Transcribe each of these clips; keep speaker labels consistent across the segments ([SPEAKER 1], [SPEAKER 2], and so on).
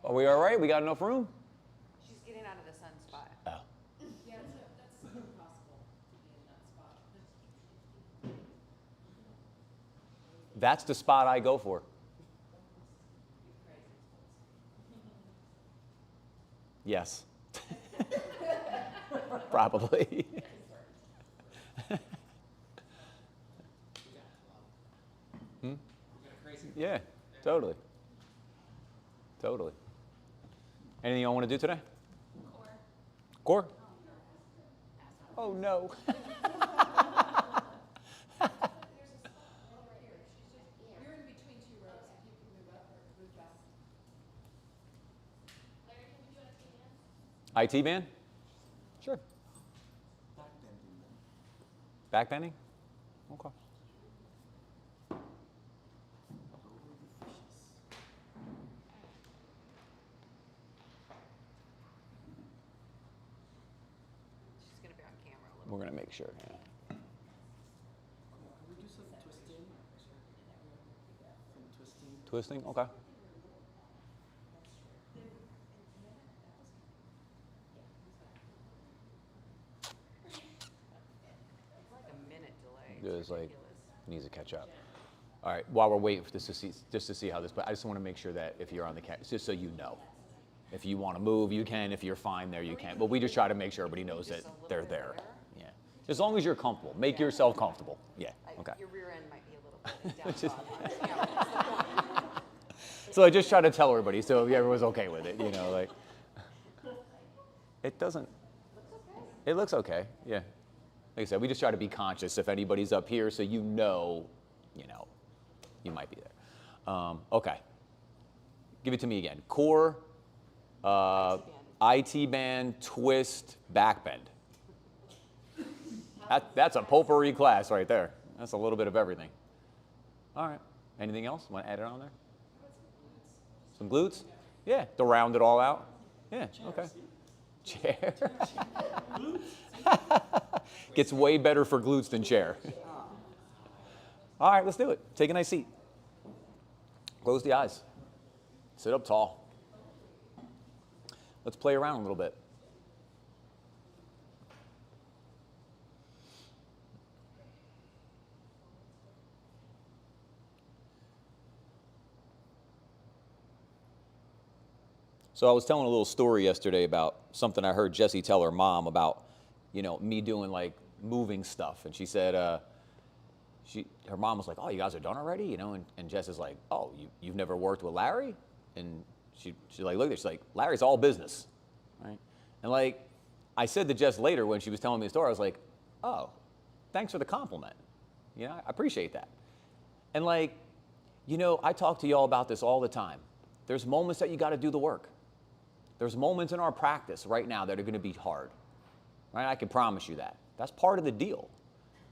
[SPEAKER 1] Are we all right? We got enough room?
[SPEAKER 2] She's getting out of the sun spot.
[SPEAKER 1] Oh.
[SPEAKER 3] Yeah, that's impossible to be in that spot.
[SPEAKER 1] That's the spot I go for. Yes. Probably. Yeah, totally. Totally. Anything you want to do today? Core? Oh, no.
[SPEAKER 3] You're in between two rows, if you can move up or move back. Larry, can we do a
[SPEAKER 1] IT band? Sure. Backbending? Okay.
[SPEAKER 2] She's going to be on camera a little.
[SPEAKER 1] We're going to make sure. Yeah.
[SPEAKER 4] Can we do some twisting? Some twisting.
[SPEAKER 1] Twisting? Okay.
[SPEAKER 2] It's like a minute delay.
[SPEAKER 1] It was
[SPEAKER 2] It's
[SPEAKER 1] like,
[SPEAKER 2] ridiculous.
[SPEAKER 1] needs to catch up. All right, while we're waiting for this to see how this, but I just want to make sure that if you're on the camera, just so you know. If you want to move, you can. If you're fine there, you can. But we just try to make sure everybody knows that
[SPEAKER 2] Just a little
[SPEAKER 1] they're
[SPEAKER 2] bit
[SPEAKER 1] there.
[SPEAKER 2] there?
[SPEAKER 1] Yeah. As long as you're comfortable. Make yourself comfortable. Yeah. Okay.
[SPEAKER 2] Your rear end might be a little bit
[SPEAKER 1] Just-
[SPEAKER 2] down on camera. That's the point.
[SPEAKER 1] So I just try to tell everybody so everyone's okay with it, you know, like. It doesn't. It looks okay, yeah. Like I said, we just try to be conscious if anybody's up here so you know, you might be there. Okay. Give it to me again. Core, IT band, twist, backbend. That's a potpourri class right there. That's a little bit of everything. All right. Anything else? Want to add it on there? Some glutes? Yeah, to round it all out. Yeah, okay. Chair. Gets way better for glutes than chair. All right, let's do it. Take a nice seat. Close the eyes. Sit up tall. Let's play around a little bit. So I was telling a little story yesterday about something I heard Jessie tell her mom about, me doing like moving stuff. And she said, her mom was like, "Oh, you guys are done already?" And Jess is like, "Oh, you've never worked with Larry?" And she like looked at her, she's like, "Larry's all business," right? And like, I said to Jess later when she was telling me the story, I was like, "Oh, thanks for the compliment. I appreciate that." And like, I talk to y'all about this all the time. There's moments that you got to do the work. There's moments in our practice right now that are going to be hard, right? I can promise you that. That's part of the deal.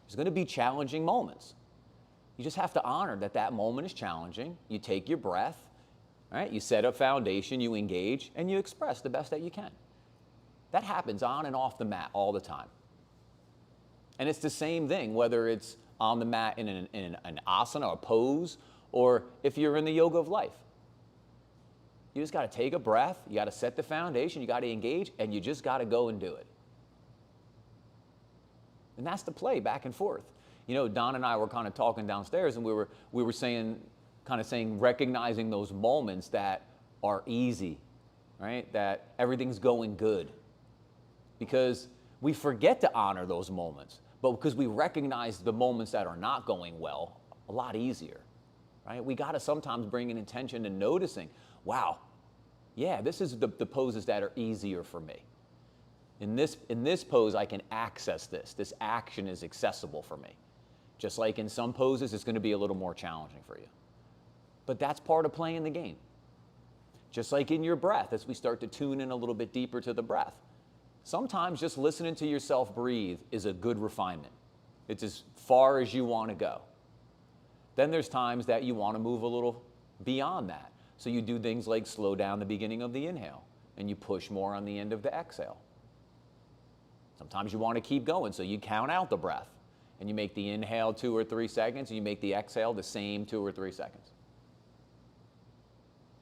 [SPEAKER 1] There's going to be challenging moments. You just have to honor that that moment is challenging. You take your breath, right? You set up foundation, you engage, and you express the best that you can. That happens on and off the mat all the time. And it's the same thing, whether it's on the mat in an asana, a pose, or if you're in the yoga of life. You just got to take a breath, you got to set the foundation, you got to engage, and you just got to go and do it. And that's the play back and forth. Don and I were kind of talking downstairs, and we were saying, recognizing those moments that are easy, right? That everything's going good. Because we forget to honor those moments, but because we recognize the moments that are not going well, a lot easier, right? We got to sometimes bring an intention to noticing, wow, yeah, this is the poses that are easier for me. In this pose, I can access this. This action is accessible for me. Just like in some poses, it's going to be a little more challenging for you. But that's part of playing the game. Just like in your breath, as we start to tune in a little bit deeper to the breath. Sometimes just listening to yourself breathe is a good refinement. It's as far as you want to go. Then there's times that you want to move a little beyond that. So you do things like slow down the beginning of the inhale, and you push more on the end of the exhale. Sometimes you want to keep going, so you count out the breath, and you make the inhale 2 or 3 seconds, and you make the exhale the same 2 or 3 seconds.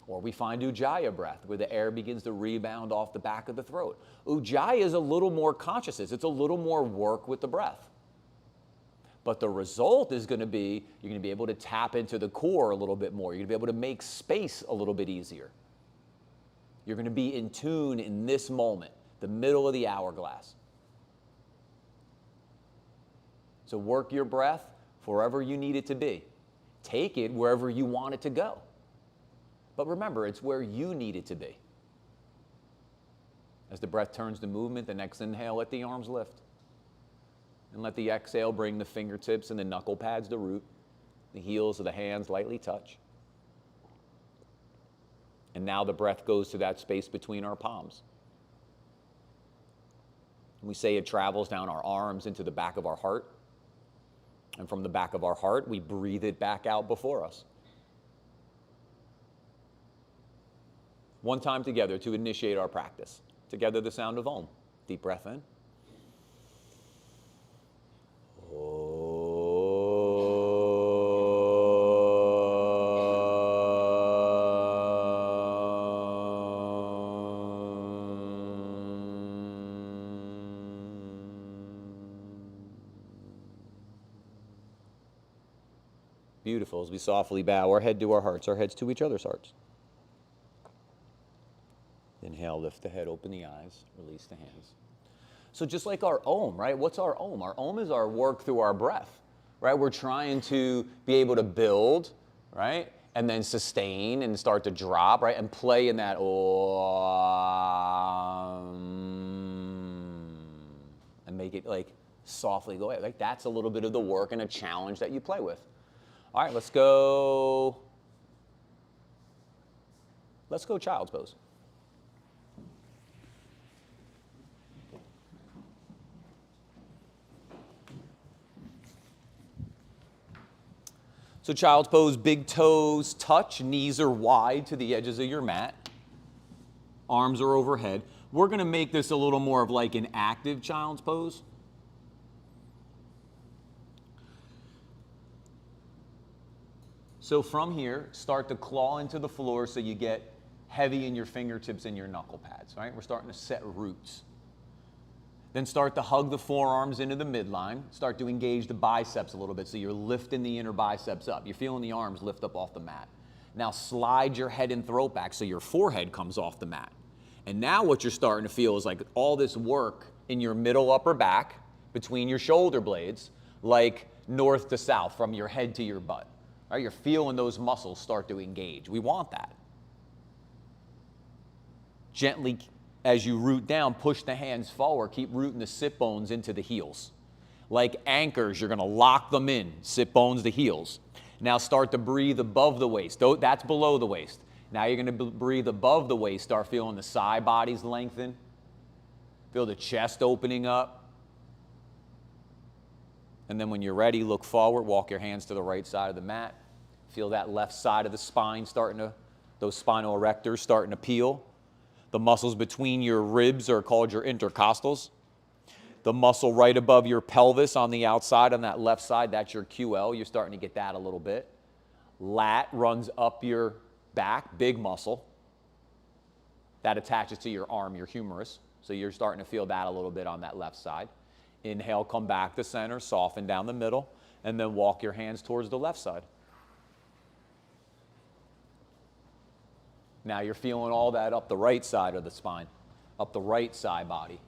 [SPEAKER 1] Or we find Ujjayi breath, where the air begins to rebound off the back of the throat. Ujjayi is a little more consciousness. It's a little more work with the breath. But the result is going to be, you're going to be able to tap into the core a little bit more. You're going to be able to make space a little bit easier. You're going to be in tune in this moment, the middle of the hourglass. So work your breath wherever you need it to be. Take it wherever you want it to go. But remember, it's where you need it to be. As the breath turns to movement, the next inhale, let the arms lift. And let the exhale bring the fingertips and the knuckle pads to root. The heels of the hands lightly touch. And now the breath goes to that space between our palms. And we say it travels down our arms into the back of our heart. And from the back of our heart, we breathe it back out before us. One time together to initiate our practice. Together, the sound of Om. Deep breath in. Beautiful. As we softly bow our head to our hearts, our heads to each other's hearts. Inhale, lift the head, open the eyes, release the hands. So just like our Om, right? What's our Om? Our Om is our work through our breath, right? We're trying to be able to build, right? And then sustain and start to drop, right? And play in that Om. And make it like softly go away. Like that's a little bit of the work and a challenge that you play with. All right, let's go child's pose. So child's pose, big toes touch, knees are wide to the edges of your mat. Arms are overhead. We're going to make this a little more of like an active child's pose. So from here, start to claw into the floor so you get heavy in your fingertips and your knuckle pads, right? We're starting to set roots. Then start to hug the forearms into the midline. Start to engage the biceps a little bit so you're lifting the inner biceps up. You're feeling the arms lift up off the mat. Now slide your head and throat back so your forehead comes off the mat. And now what you're starting to feel is like all this work in your middle upper back between your shoulder blades, like north to south from your head to your butt. Right? You're feeling those muscles start to engage. We want that. Gently, as you root down, push the hands forward. Keep rooting the sit bones into the heels. Like anchors, you're going to lock them in, sit bones to heels. Now start to breathe above the waist. That's below the waist. Now you're going to breathe above the waist. Start feeling the side bodies lengthen. Feel the chest opening up. And then when you're ready, look forward. Walk your hands to the right side of the mat. Feel that left side of the spine starting to, those spinal erectors starting to peel. The muscles between your ribs are called your intercostals. The muscle right above your pelvis on the outside, on that left side, that's your QL. You're starting to get that a little bit. Lat runs up your back, big muscle. That attaches to your arm, your humerus. So you're starting to feel that a little bit on that left side. Inhale, come back to center, soften down the middle, and then walk your hands towards the left side. Now you're feeling all that up the right side of the spine, up the right side body.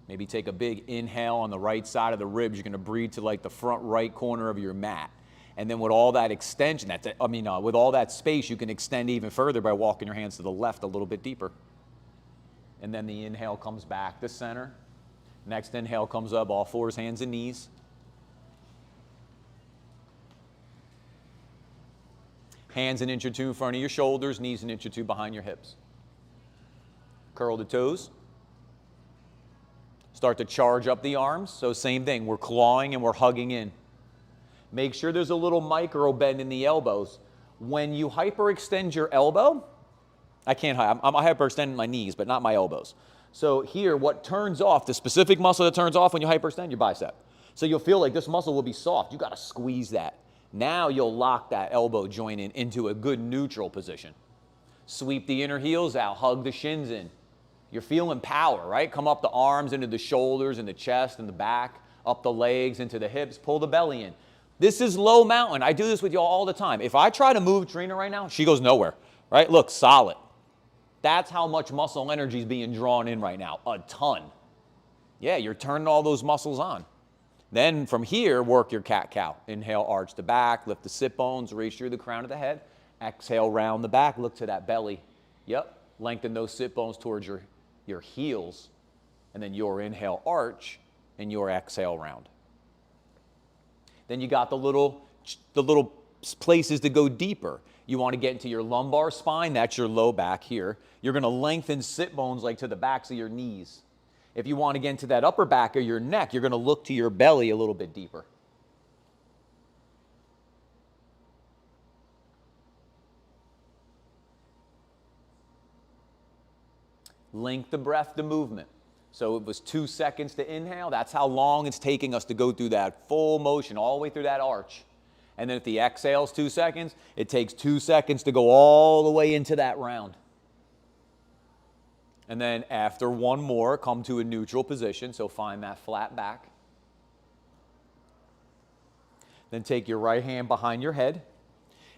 [SPEAKER 1] Maybe take a big inhale on the right side of the ribs. You're going to breathe to like the front right corner of your mat. And then with all that extension, with all that space, you can extend even further by walking your hands to the left a little bit deeper. And then the inhale comes back to center. Next inhale comes up, all fours, hands and knees. Hands an inch or two in front of your shoulders, knees an inch or two behind your hips. Curl the toes. Start to charge up the arms. So same thing, we're clawing and we're hugging in. Make sure there's a little micro bend in the elbows. When you hyperextend your elbow, I hyperextend my knees, but not my elbows. So here, what turns off, the specific muscle that turns off when you hyperextend, your bicep. So you'll feel like this muscle will be soft. You got to squeeze that. Now you'll lock that elbow joint into a good neutral position. Sweep the inner heels out, hug the shins in. You're feeling power, right? Come up the arms into the shoulders and the chest and the back, up the legs into the hips, pull the belly in. This is low mountain. I do this with y'all all the time. If I try to move Trina right now, she goes nowhere, right? Look, solid. That's how much muscle energy is being drawn in right now, a ton. Yeah, you're turning all those muscles on. Then from here, work your cat-cow. Inhale, arch the back, lift the sit bones, reach through the crown of the head. Exhale, round the back, look to that belly. Yep, lengthen those sit bones towards your heels. And then your inhale, arch, and your exhale, round. Then you got the little places to go deeper. You want to get into your lumbar spine, that's your low back here. You're going to lengthen sit bones like to the backs of your knees. If you want to get into that upper back of your neck, you're going to look to your belly a little bit deeper. Link the breath to movement. So it was 2 seconds to inhale. That's how long it's taking us to go through that full motion, all the way through that arch. And then if the exhale is 2 seconds, it takes 2 seconds to go all the way into that round. And then after one more, come to a neutral position. So find that flat back. Then take your right hand behind your head.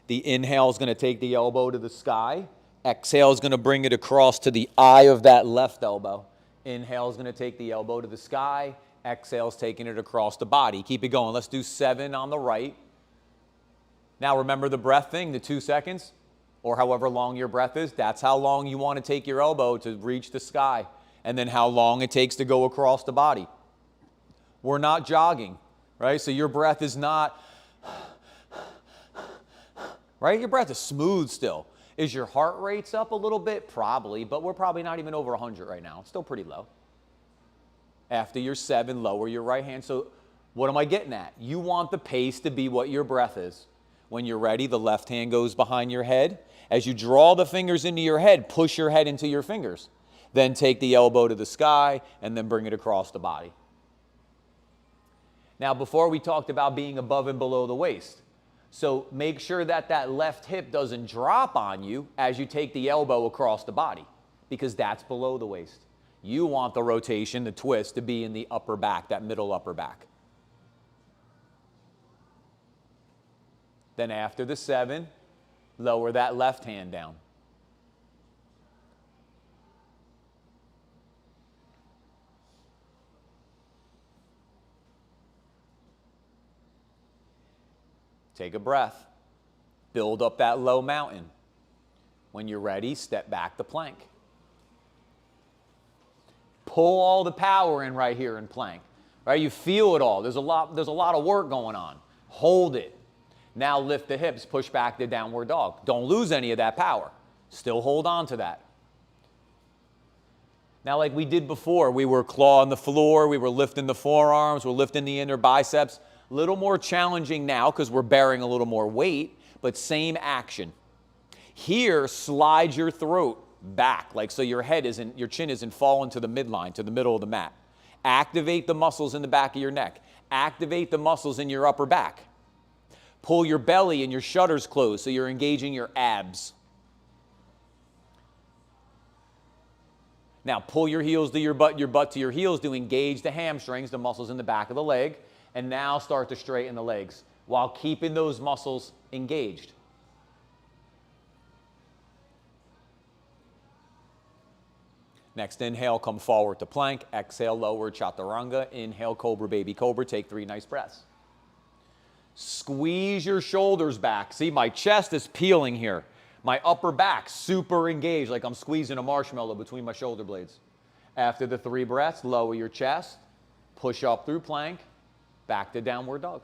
[SPEAKER 1] The inhale is going to take the elbow to the sky. Exhale is going to bring it across to the eye of that left elbow. Inhale is going to take the elbow to the sky. Exhale is taking it across the body. Keep it going. Let's do 7 on the right. Now remember the breath thing, the 2 seconds, or however long your breath is. That's how long you want to take your elbow to reach the sky, and then how long it takes to go across the body. We're not jogging, right? So your breath is not, right? Your breath is smooth still. Is your heart rate's up a little bit? Probably, but we're probably not even over 100 right now. It's still pretty low. After your 7, lower your right hand. So what am I getting at? You want the pace to be what your breath is. When you're ready, the left hand goes behind your head. As you draw the fingers into your head, push your head into your fingers. Then take the elbow to the sky and then bring it across the body. Now, before we talked about being above and below the waist. So make sure that that left hip doesn't drop on you as you take the elbow across the body, because that's below the waist. You want the rotation, the twist, to be in the upper back, that middle upper back. Then after the 7, lower that left hand down. Take a breath. Build up that low mountain. When you're ready, step back to plank. Pull all the power in right here in plank. Right? You feel it all. There's a lot of work going on. Hold it. Now lift the hips, push back to downward dog. Don't lose any of that power. Still hold on to that. Now, like we did before, we were clawing the floor, we were lifting the forearms, we're lifting the inner biceps. A little more challenging now because we're bearing a little more weight, but same action. Here, slide your throat back, like so your chin isn't falling to the midline, to the middle of the mat. Activate the muscles in the back of your neck. Activate the muscles in your upper back. Pull your belly and your shutters closed so you're engaging your abs. Now pull your heels to your butt to your heels to engage the hamstrings, the muscles in the back of the leg, and now start to straighten the legs while keeping those muscles engaged. Next inhale, come forward to plank. Exhale, lower chaturanga. Inhale, cobra, baby cobra. Take 3 nice breaths. Squeeze your shoulders back. See, my chest is peeling here. My upper back super engaged, like I'm squeezing a marshmallow between my shoulder blades. After the 3 breaths, lower your chest. Push up through plank. Back to downward dog.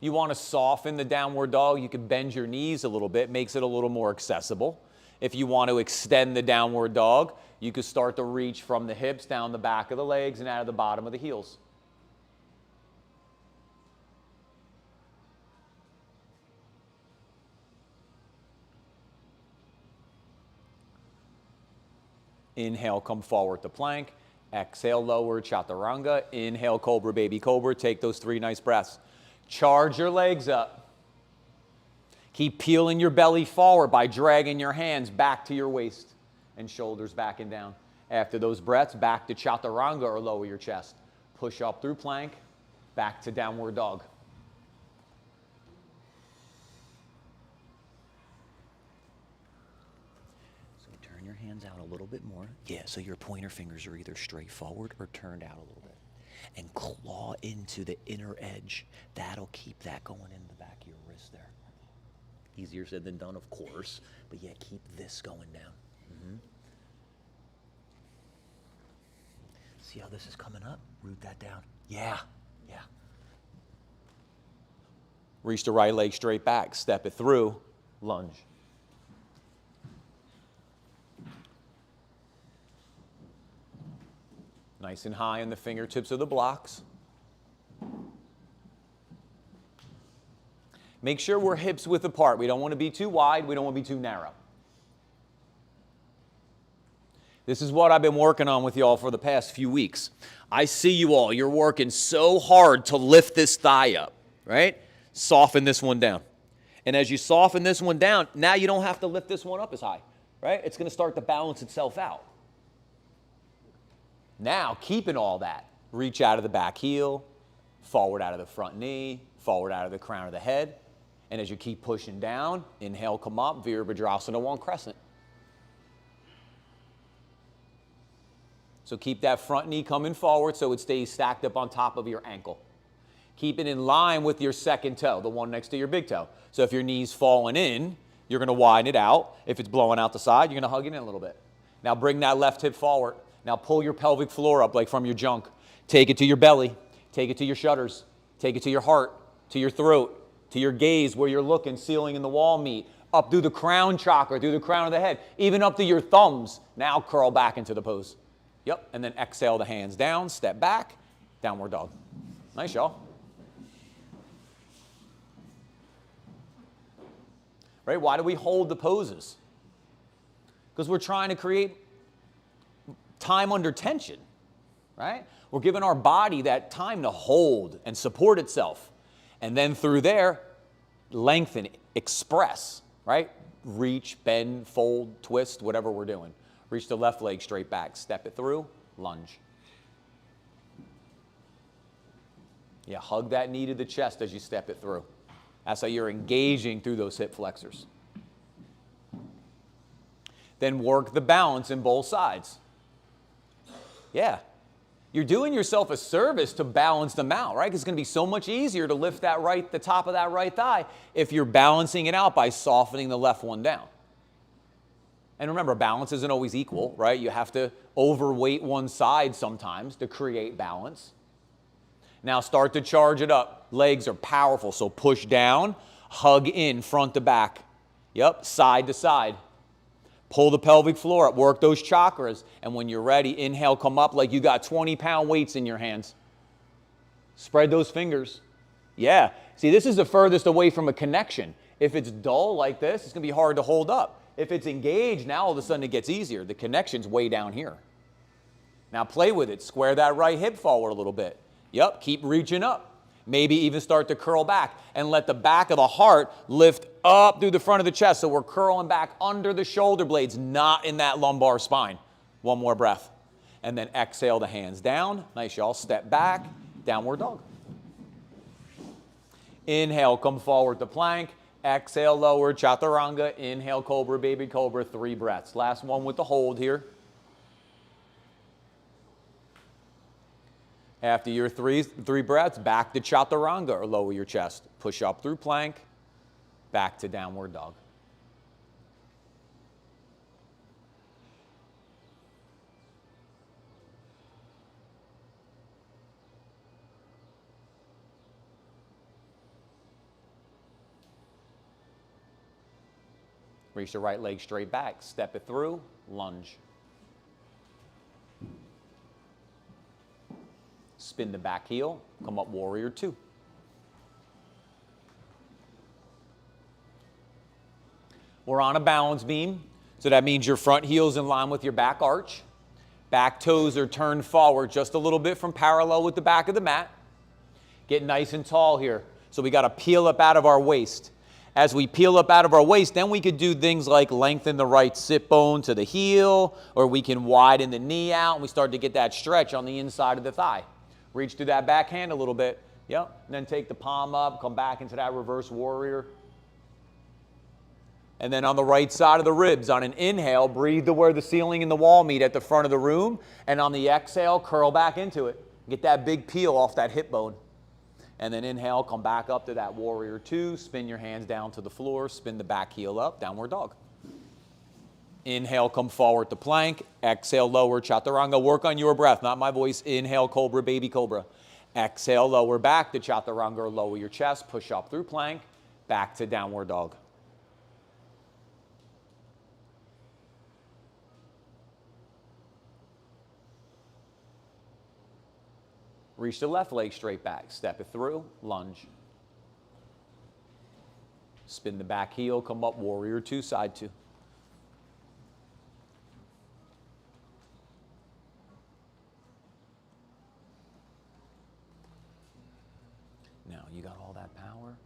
[SPEAKER 1] You want to soften the downward dog, you can bend your knees a little bit, makes it a little more accessible. If you want to extend the downward dog, you could start to reach from the hips down the back of the legs and out of the bottom of the heels. Inhale, come forward to plank. Exhale, lower, chaturanga. Inhale, cobra, baby cobra. Take those 3 nice breaths. Charge your legs up. Keep peeling your belly forward by dragging your hands back to your waist and shoulders back and down. After those breaths, back to chaturanga or lower your chest. Push up through plank, back to downward dog. So turn your hands out a little bit more. Yeah, so your pointer fingers are either straight forward or turned out a little bit. And claw into the inner edge. That'll keep that going in the back of your wrist there. Easier said than done, of course, but yeah, keep this going down. See how this is coming up? Root that down. Yeah. Reach the right leg straight back, step it through, lunge. Nice and high on the fingertips of the blocks. Make sure we're hips width apart. We don't want to be too wide. We don't want to be too narrow. This is what I've been working on with y'all for the past few weeks. I see you all. You're working so hard to lift this thigh up, right? Soften this one down. And as you soften this one down, now you don't have to lift this one up as high, right? It's going to start to balance itself out. Now, keeping all that, reach out of the back heel, forward out of the front knee, forward out of the crown of the head. And as you keep pushing down, inhale, come up, Virabhadrasana 1 crescent. So keep that front knee coming forward so it stays stacked up on top of your ankle. Keep it in line with your second toe, the one next to your big toe. So if your knee's falling in, you're going to widen it out. If it's blowing out the side, you're going to hug it in a little bit. Now bring that left hip forward. Now pull your pelvic floor up like from your junk. Take it to your belly. Take it to your shudders. Take it to your heart, to your throat, to your gaze where you're looking, ceiling and the wall meet. Up through the crown chakra, through the crown of the head, even up to your thumbs. Now curl back into the pose. Yep, and then exhale the hands down, step back, downward dog. Nice, y'all. Right, why do we hold the poses? Because we're trying to create time under tension, right? We're giving our body that time to hold and support itself. And then through there, lengthen, express, right? Reach, bend, fold, twist, whatever we're doing. Reach the left leg straight back. Step it through. Lunge. Yeah, hug that knee to the chest as you step it through. That's how you're engaging through those hip flexors. Then work the balance in both sides. Yeah. You're doing yourself a service to balance them out, right? 'Cause it's going to be so much easier to lift the top of that right thigh if you're balancing it out by softening the left one down. And remember, balance isn't always equal, right? You have to overweight one side sometimes to create balance. Now start to charge it up. Legs are powerful, so push down, hug in, front to back. Yep, side to side. Pull the pelvic floor up, work those chakras, and when you're ready, inhale, come up like you got 20-pound weights in your hands. Spread those fingers. Yeah, see, this is the furthest away from a connection. If it's dull like this, it's going to be hard to hold up. If it's engaged, now all of a sudden it gets easier. The connection's way down here. Now play with it. Square that right hip forward a little bit. Yep, keep reaching up. Maybe even start to curl back and let the back of the heart lift up through the front of the chest. So we're curling back under the shoulder blades, not in that lumbar spine. One more breath. And then exhale the hands down. Nice, y'all. Step back, downward dog. Inhale, come forward to plank. Exhale, lower, chaturanga. Inhale, cobra, baby cobra. 3 breaths. Last one with the hold here. After your three breaths, back to chaturanga or lower your chest. Push up through plank, back to downward dog. Reach the right leg straight back, step it through, lunge. Spin the back heel, come up warrior 2. We're on a balance beam. So that means your front heel's in line with your back arch. Back toes are turned forward just a little bit from parallel with the back of the mat. Get nice and tall here. So we got to peel up out of our waist. As we peel up out of our waist, then we could do things like lengthen the right sit bone to the heel, or we can widen the knee out, and we start to get that stretch on the inside of the thigh. Reach through that backhand a little bit. Yep. And then take the palm up, come back into that reverse warrior. And then on the right side of the ribs, on an inhale, breathe to where the ceiling and the wall meet at the front of the room. And on the exhale, curl back into it. Get that big peel off that hip bone. And then inhale, come back up to that warrior two. Spin your hands down to the floor. Spin the back heel up, downward dog. Inhale, come forward to plank. Exhale, lower chaturanga. Work on your breath, not my voice. Inhale, cobra, baby cobra. Exhale, lower back to chaturanga. Lower your chest. Push up through plank. Back to downward dog. Reach the left leg straight back. Step it through. Lunge. Spin the back heel. Come up. Warrior two, side two. Now, you got all that power.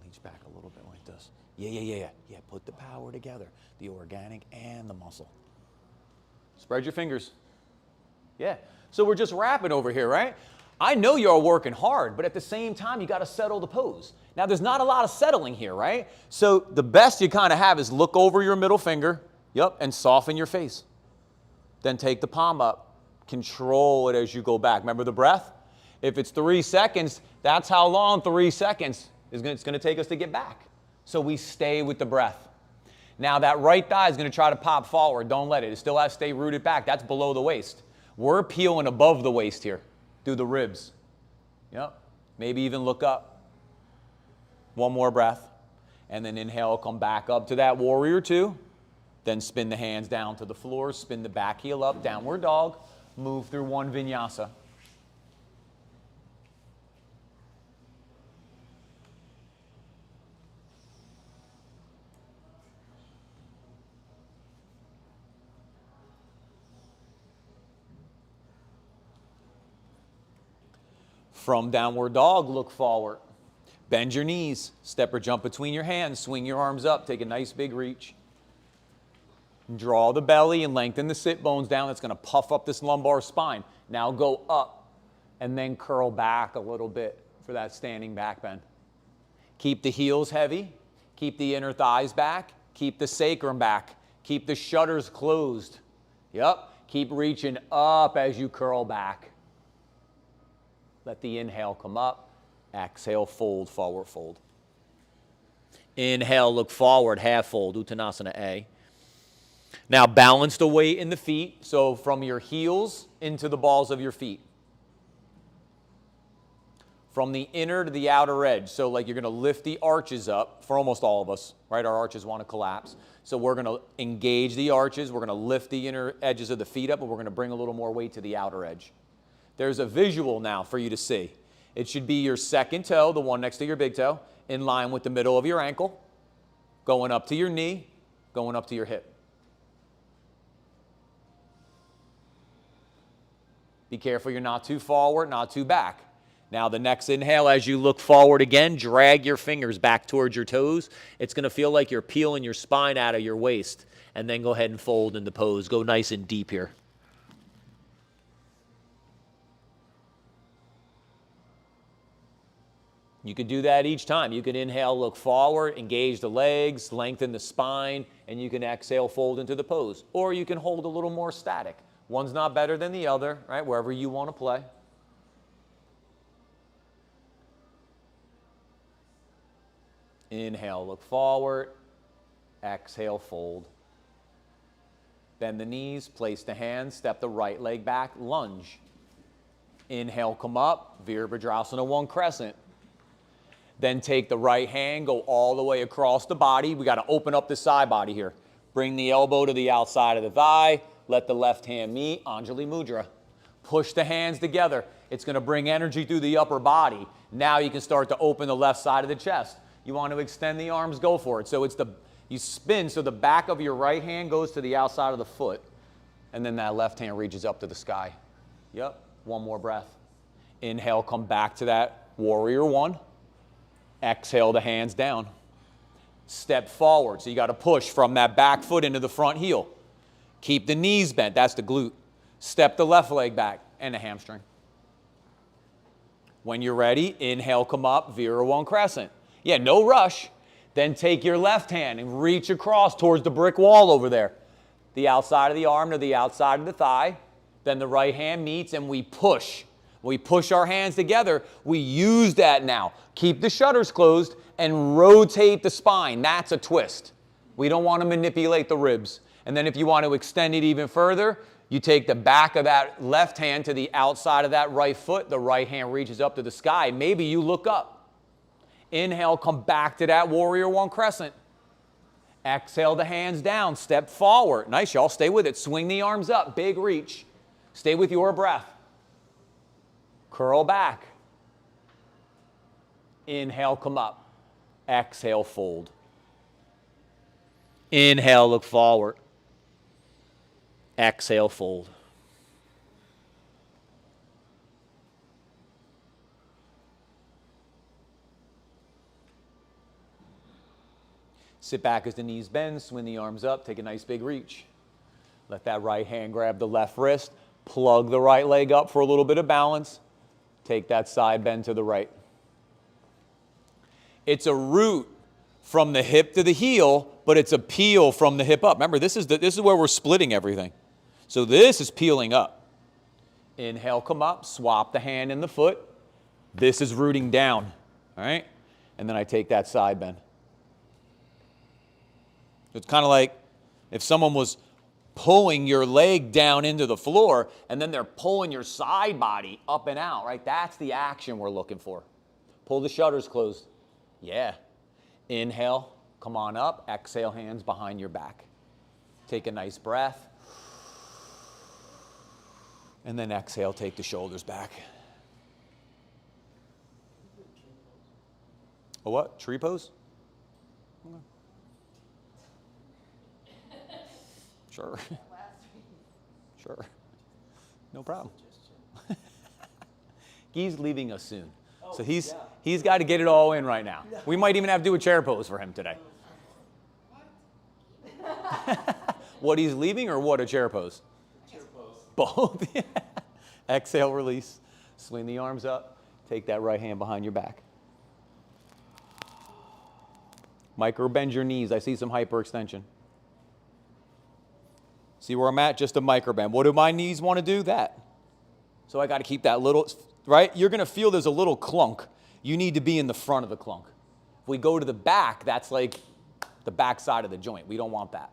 [SPEAKER 1] Reach back a little bit like this. Yeah. Put the power together. The organic and the muscle. Spread your fingers. Yeah. So we're just wrapping over here, right? I know you're working hard, but at the same time, you got to settle the pose. Now, there's not a lot of settling here, right? So the best you kind of have is look over your middle finger, and soften your face. Then take the palm up. Control it as you go back. Remember the breath? If it's 3 seconds, that's how long 3 seconds it's going to take us to get back. So we stay with the breath. Now, that right thigh is going to try to pop forward. Don't let it. It still has to stay rooted back. That's below the waist. We're peeling above the waist here, through the ribs. Yep. Maybe even look up. One more breath. And then inhale, come back up to that warrior two. Then spin the hands down to the floor. Spin the back heel up, downward dog. Move through one vinyasa. From downward dog, look forward. Bend your knees. Step or jump between your hands. Swing your arms up. Take a nice big reach. Draw the belly and lengthen the sit bones down. That's going to puff up this lumbar spine. Now go up and then curl back a little bit for that standing back bend. Keep the heels heavy. Keep the inner thighs back. Keep the sacrum back. Keep the shutters closed. Yep. Keep reaching up as you curl back. Let the inhale come up. Exhale, fold, forward fold. Inhale, look forward, half fold, Uttanasana A. Now balance the weight in the feet, so from your heels into the balls of your feet. From the inner to the outer edge, so like you're going to lift the arches up, for almost all of us, right? Our arches want to collapse. So we're going to engage the arches, we're going to lift the inner edges of the feet up, and we're going to bring a little more weight to the outer edge. There's a visual now for you to see. It should be your second toe, the one next to your big toe, in line with the middle of your ankle, going up to your knee, going up to your hip. Be careful you're not too forward, not too back. Now the next inhale, as you look forward again, drag your fingers back towards your toes. It's going to feel like you're peeling your spine out of your waist. And then go ahead and fold into pose. Go nice and deep here. You could do that each time. You can inhale, look forward, engage the legs, lengthen the spine, and you can exhale, fold into the pose. Or you can hold a little more static. One's not better than the other, right? Wherever you want to play. Inhale, look forward. Exhale, fold. Bend the knees, place the hands, step the right leg back, lunge. Inhale, come up, Virabhadrasana 1 crescent. Then take the right hand, go all the way across the body. We got to open up the side body here. Bring the elbow to the outside of the thigh. Let the left hand meet, Anjali Mudra. Push the hands together. It's going to bring energy through the upper body. Now you can start to open the left side of the chest. You want to extend the arms, go for it. So it's the, You spin so the back of your right hand goes to the outside of the foot, and then that left hand reaches up to the sky. Yep, one more breath. Inhale, come back to that warrior one. Exhale the hands down. Step forward, so you got to push from that back foot into the front heel. Keep the knees bent, that's the glute. Step the left leg back and the hamstring. When you're ready, inhale, come up, Virabhusha Crescent. Yeah, no rush. Then take your left hand and reach across towards the brick wall over there. The outside of the arm to the outside of the thigh. Then the right hand meets and we push. We push our hands together. We use that now. Keep the shutters closed and rotate the spine. That's a twist. We don't want to manipulate the ribs. And then if you want to extend it even further, you take the back of that left hand to the outside of that right foot. The right hand reaches up to the sky. Maybe you look up. Inhale, come back to that warrior one crescent. Exhale the hands down, step forward. Nice, y'all, stay with it. Swing the arms up, big reach. Stay with your breath. Curl back. Inhale, come up. Exhale, fold. Inhale, look forward. Exhale, fold. Sit back as the knees bend, swing the arms up, take a nice big reach. Let that right hand grab the left wrist, plug the right leg up for a little bit of balance. Take that side bend to the right. It's a root from the hip to the heel, but it's a peel from the hip up. Remember, this is where we're splitting everything. So this is peeling up. Inhale, come up, swap the hand and the foot. This is rooting down, all right? And then I take that side bend. It's kind of like if someone was pulling your leg down into the floor and then they're pulling your side body up and out, right? That's the action we're looking for. Pull the shutters closed. Yeah. Inhale, come on up. Exhale, hands behind your back. Take a nice breath. And then exhale, take the shoulders back. A what? Tree pose? Sure. Sure. No problem. He's leaving us soon. So he's got to get it all in right now. We might even have to do a chair pose for him today. What, he's leaving or what, a chair pose? Chair pose. Both. Yeah. Exhale, release. Swing the arms up. Take that right hand behind your back. Micro bend your knees. I see some hyperextension. See where I'm at? Just a micro bend. What do my knees want to do? That. So I got to keep that little, right? You're going to feel there's a little clunk. You need to be in the front of the clunk. If we go to the back, that's like the back side of the joint. We don't want that.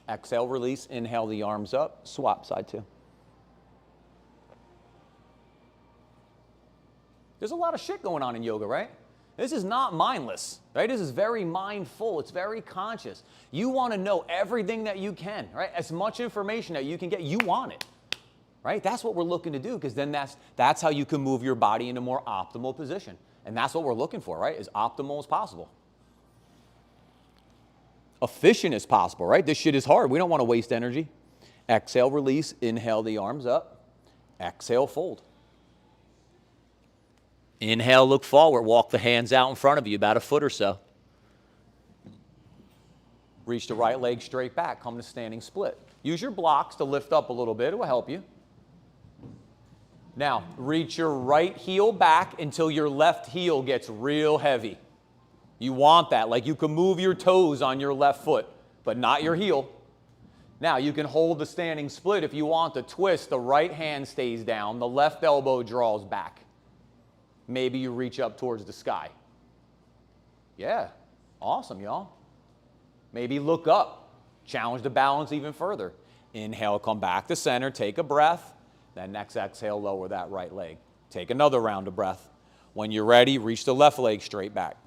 [SPEAKER 1] Exhale, release. Inhale the arms up. Swap side two. There's a lot of shit going on in yoga, right? This is not mindless, right? This is very mindful. It's very conscious. You want to know everything that you can, right? As much information that you can get, you want it, right? That's what we're looking to do, because then that's how you can move your body in a more optimal position. And that's what we're looking for, right? As optimal as possible. Efficient as possible, right? This shit is hard. We don't want to waste energy. Exhale, release. Inhale the arms up. Exhale, fold. Inhale, look forward. Walk the hands out in front of you, about a foot or so. Reach the right leg straight back. Come to standing split. Use your blocks to lift up a little bit. It will help you. Now, reach your right heel back until your left heel gets real heavy. You want that. Like you can move your toes on your left foot, but not your heel. Now, you can hold the standing split. If you want to twist, the right hand stays down. The left elbow draws back. Maybe you reach up towards the sky. Yeah, awesome, y'all. Maybe look up. Challenge the balance even further. Inhale, come back to center, take a breath. Then next exhale, lower that right leg. Take another round of breath. When you're ready, reach the left leg straight back.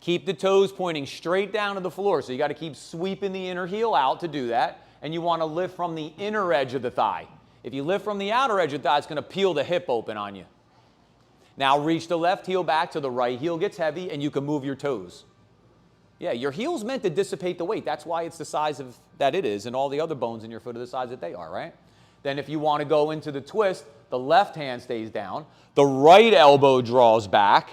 [SPEAKER 1] Keep the toes pointing straight down to the floor. So you got to keep sweeping the inner heel out to do that. And you want to lift from the inner edge of the thigh. If you lift from the outer edge of the thigh, it's going to peel the hip open on you. Now reach the left heel back till the right heel gets heavy and you can move your toes. Yeah, your heel's meant to dissipate the weight. That's why it's the size of that it is, and all the other bones in your foot are the size that they are, right? Then if you want to go into the twist, the left hand stays down, the right elbow draws back.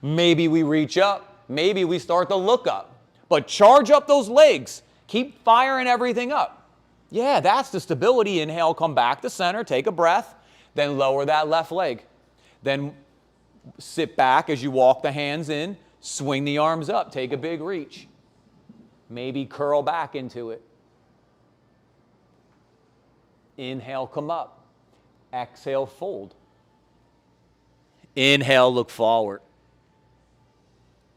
[SPEAKER 1] Maybe we reach up, maybe we start to look up. But charge up those legs. Keep firing everything up. Yeah, that's the stability. Inhale, come back to center, take a breath, then lower that left leg. Then sit back as you walk the hands in, swing the arms up, take a big reach. Maybe curl back into it. Inhale, come up. Exhale, fold. Inhale, look forward.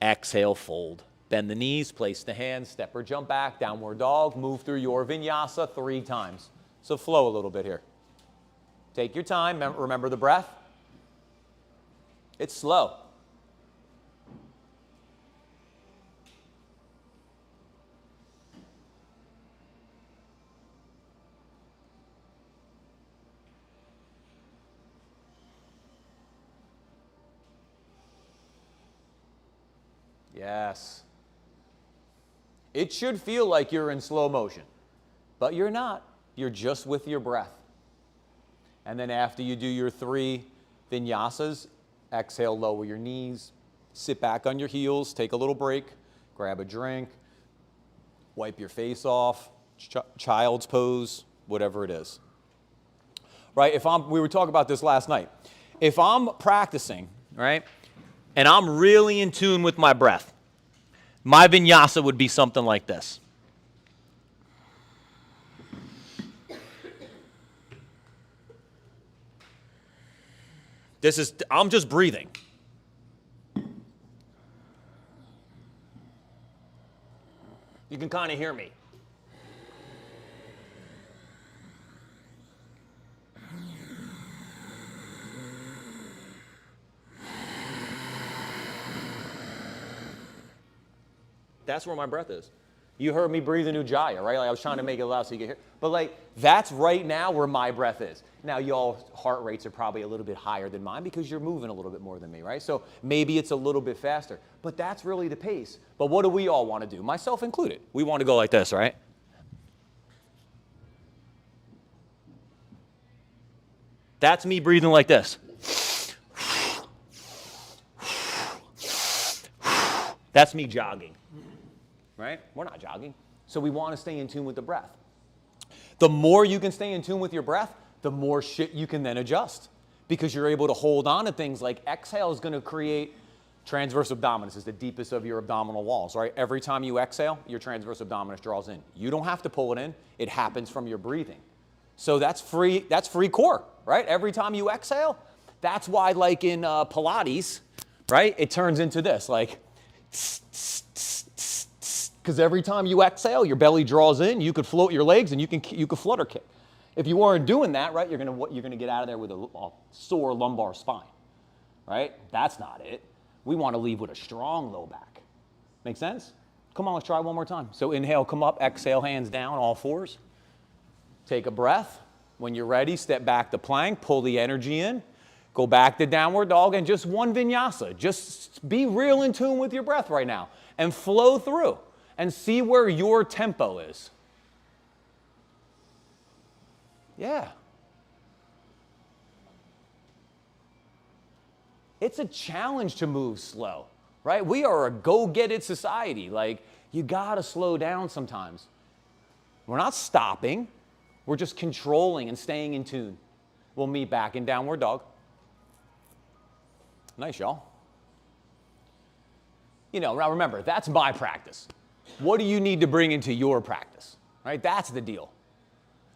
[SPEAKER 1] Exhale, fold. Bend the knees, place the hands, step or jump back, downward dog, move through your vinyasa 3 times. So flow a little bit here. Take your time, remember the breath. It's slow. Yes. It should feel like you're in slow motion, but you're not. You're just with your breath. And then after you do your 3 vinyasas, exhale, lower your knees, sit back on your heels, take a little break, grab a drink, wipe your face off, child's pose, whatever it is. Right? We were talking about this last night. If I'm practicing, right, and I'm really in tune with my breath, my vinyasa would be something like this. I'm just breathing. You can kind of hear me. That's where my breath is. You heard me breathing Ujjayi, right? Like I was trying to make it loud so you could hear. But like that's right now where my breath is. Now y'all's heart rates are probably a little bit higher than mine because you're moving a little bit more than me, right? So maybe it's a little bit faster. But that's really the pace. But what do we all want to do? Myself included. We want to go like this, right? That's me breathing like this. That's me jogging. Right? We're not jogging. So we want to stay in tune with the breath. The more you can stay in tune with your breath, the more shit you can then adjust because you're able to hold on to things like exhale is going to create transverse abdominis, is the deepest of your abdominal walls, right? Every time you exhale, your transverse abdominis draws in. You don't have to pull it in. It happens from your breathing. So that's free core, right? Every time you exhale, that's why like in Pilates, right? It turns into this, like because every time you exhale, your belly draws in, you could float your legs and you could flutter kick. If you weren't doing that, right, you're gonna get out of there with a sore lumbar spine, right? That's not it. We want to leave with a strong low back. Make sense? Come on, let's try one more time. So inhale, come up, exhale, hands down, all 4s. Take a breath. When you're ready, step back to plank, pull the energy in, go back to downward dog, and just one vinyasa. Just be real in tune with your breath right now and flow through. And see where your tempo is. Yeah. It's a challenge to move slow, right? We are a go-get-it society. Like, you gotta slow down sometimes. We're not stopping. We're just controlling and staying in tune. We'll meet back in downward dog. Nice, y'all. Now remember, that's my practice. What do you need to bring into your practice, right? That's the deal.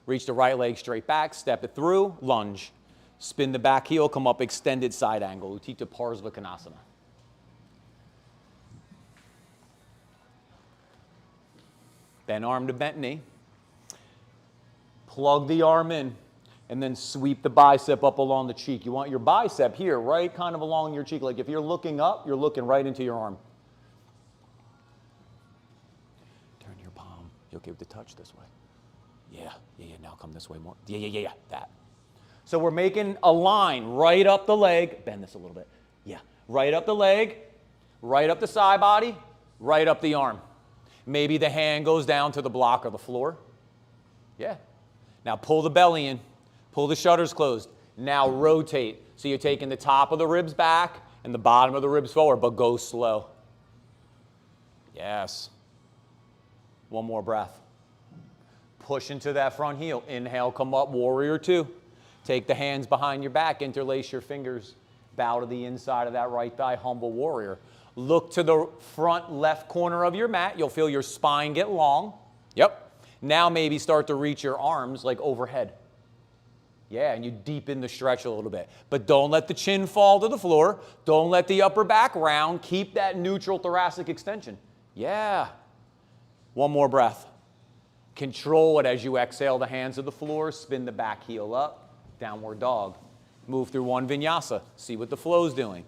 [SPEAKER 1] Reach the right leg straight back, step it through, lunge. Spin the back heel, come up extended side angle, Utthita Parsvakonasana. Bend arm to bent knee. Plug the arm in, and then sweep the bicep up along the cheek. You want your bicep here, right kind of along your cheek. Like if you're looking up, you're looking right into your arm. You okay with the touch this way? Yeah, now come this way more. Yeah, that. So we're making a line right up the leg. Bend this a little bit. Yeah, right up the leg, right up the side body, right up the arm. Maybe the hand goes down to the block or the floor. Yeah. Now pull the belly in. Pull the shutters closed. Now rotate. So you're taking the top of the ribs back and the bottom of the ribs forward, but go slow. Yes. One more breath. Push into that front heel. Inhale, come up, warrior two. Take the hands behind your back, interlace your fingers. Bow to the inside of that right thigh, humble warrior. Look to the front left corner of your mat. You'll feel your spine get long. Yep. Now maybe start to reach your arms like overhead. Yeah, and you deepen the stretch a little bit. But don't let the chin fall to the floor. Don't let the upper back round. Keep that neutral thoracic extension. Yeah. One more breath. Control it as you exhale the hands to the floor. Spin the back heel up. Downward dog. Move through one vinyasa. See what the flow's doing.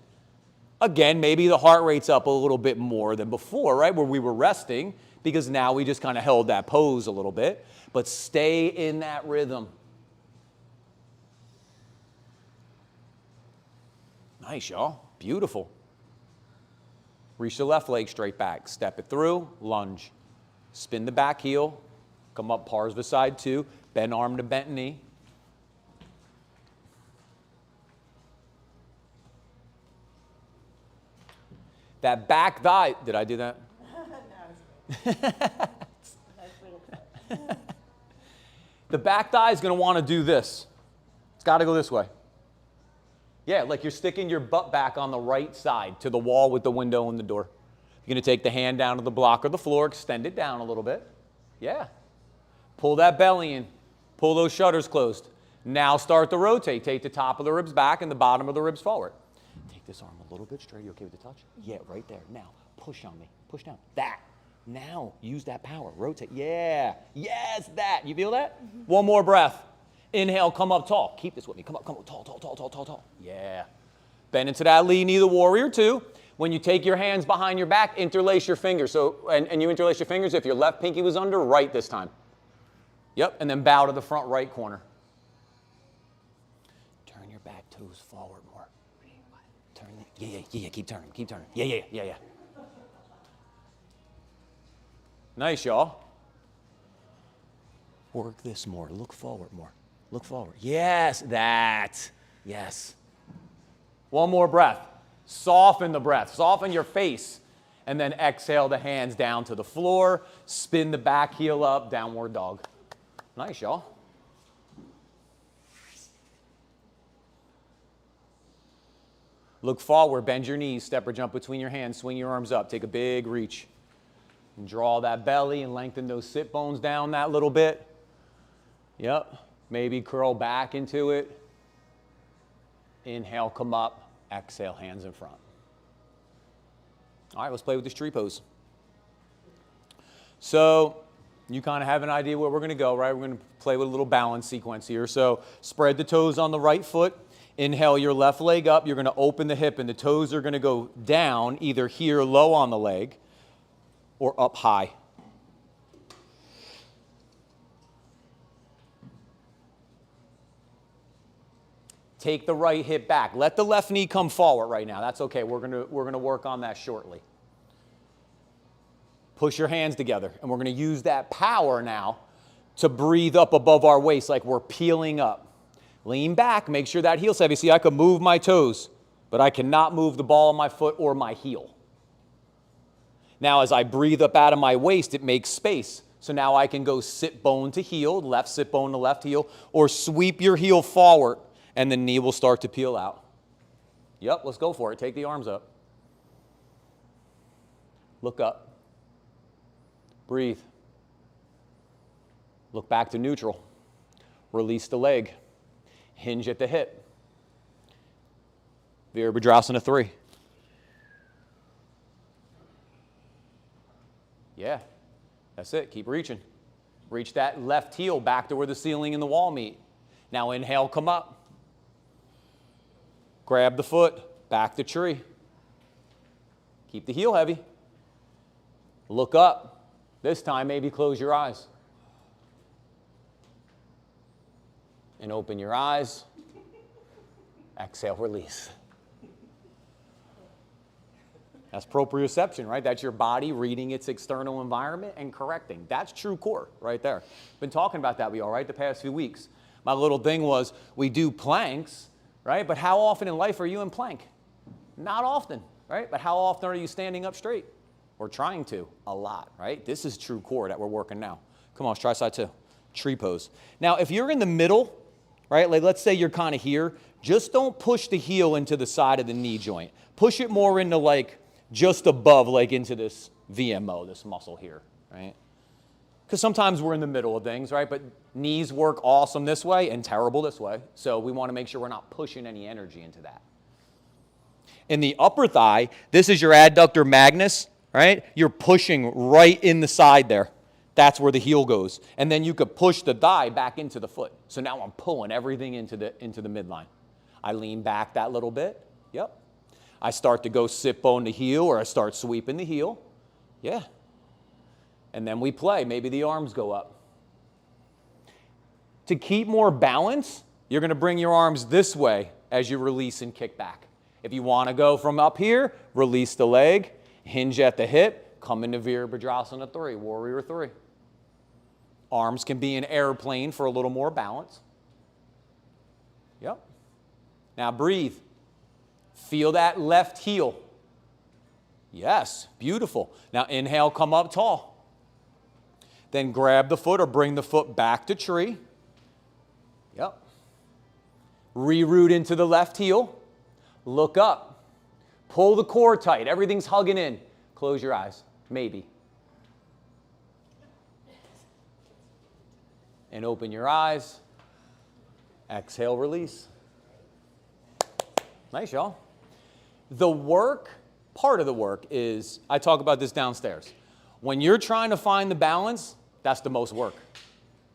[SPEAKER 1] Again, maybe the heart rate's up a little bit more than before, right? Where we were resting, because now we just kind of held that pose a little bit. But stay in that rhythm. Nice, y'all. Beautiful. Reach the left leg straight back. Step it through. Lunge. Spin the back heel. Come up Parsva two. Bend arm to bent knee. That back thigh. Did I do that? The back thigh is going to want to do this. It's got to go this way. Yeah, like you're sticking your butt back on the right side to the wall with the window and the door. You're going to take the hand down to the block or the floor, extend it down a little bit. Yeah. Pull that belly in. Pull those shutters closed. Now start to rotate. Take the top of the ribs back and the bottom of the ribs forward. Take this arm a little bit straight. You okay with the touch? Yeah, right there. Now, push on me. Push down. That. Now, use that power. Rotate. Yeah. Yes, that. You feel that? Mm-hmm. One more breath. Inhale, come up tall. Keep this with me. Come up, tall, tall, tall, tall, tall, tall. Yeah. Bend into that lead knee, the warrior two. When you take your hands behind your back, interlace your fingers. So, and you interlace your fingers, if your left pinky was under, right this time. Yep, and then bow to the front right corner. Turn your back toes forward more. Turn the, yeah, keep turning. Yeah. Nice, y'all. Work this more. Look forward more. Look forward. Yes, that. Yes. One more breath. Soften the breath. Soften your face. And then exhale the hands down to the floor. Spin the back heel up. Downward dog. Nice, y'all. Look forward. Bend your knees. Step or jump between your hands. Swing your arms up. Take a big reach. And draw that belly and lengthen those sit bones down that little bit. Yep. Maybe curl back into it. Inhale, come up. Exhale, hands in front. All right, let's play with this tree pose. So you kind of have an idea where we're going to go, right? We're going to play with a little balance sequence here. So spread the toes on the right foot. Inhale your left leg up. You're going to open the hip, and the toes are going to go down, either here low on the leg or up high. Take the right hip back. Let the left knee come forward right now. That's okay. We're gonna work on that shortly. Push your hands together, and we're gonna use that power now to breathe up above our waist like we're peeling up. Lean back. Make sure that heel's heavy. See, I can move my toes, but I cannot move the ball of my foot or my heel. Now, as I breathe up out of my waist, it makes space. So now I can go sit bone to heel, left sit bone to left heel, or sweep your heel forward, and the knee will start to peel out. Yep, let's go for it. Take the arms up. Look up. Breathe. Look back to neutral. Release the leg. Hinge at the hip. Virabhadrasana 3. Yeah, that's it. Keep reaching. Reach that left heel back to where the ceiling and the wall meet. Now inhale, come up. Grab the foot, back to tree. Keep the heel heavy. Look up. This time, maybe close your eyes. And open your eyes. That's proprioception, right? That's your body reading its external environment and correcting. That's true core right there. Been talking about that with y'all, right, the past few weeks. My little thing was we do planks, right? But how often in life are you in plank? Not often, right? But how often are you standing up straight? We're trying to, a lot, right? This is true core that we're working now. Come on, let's try side two. Tree pose. Now, if you're in the middle, right, like let's say you're kind of here, just don't push the heel into the side of the knee joint. Push it more into like just above, like into this VMO, this muscle here, right? Because sometimes we're in the middle of things, right? But knees work awesome this way and terrible this way. So we want to make sure we're not pushing any energy into that. In the upper thigh, this is your adductor magnus, right? You're pushing right in the side there. That's where the heel goes. And then you could push the thigh back into the foot. So now I'm pulling everything into the midline. I lean back that little bit. Yep. I start to go sit bone the heel, or I start sweeping the heel. Yeah. And then we play. Maybe the arms go up. To keep more balance, you're going to bring your arms this way as you release and kick back. If you want to go from up here, release the leg, hinge at the hip, come into Virabhadrasana 3, Warrior 3. Arms can be an airplane for a little more balance. Yep. Now breathe. Feel that left heel. Yes, beautiful. Now inhale, come up tall. Then grab the foot or bring the foot back to tree. Yep. Reroot into the left heel. Look up. Pull the core tight. Everything's hugging in. Close your eyes. Maybe. And open your eyes. Exhale, release. Nice, y'all. The work, part of the work is, I talk about this downstairs. When you're trying to find the balance, that's the most work,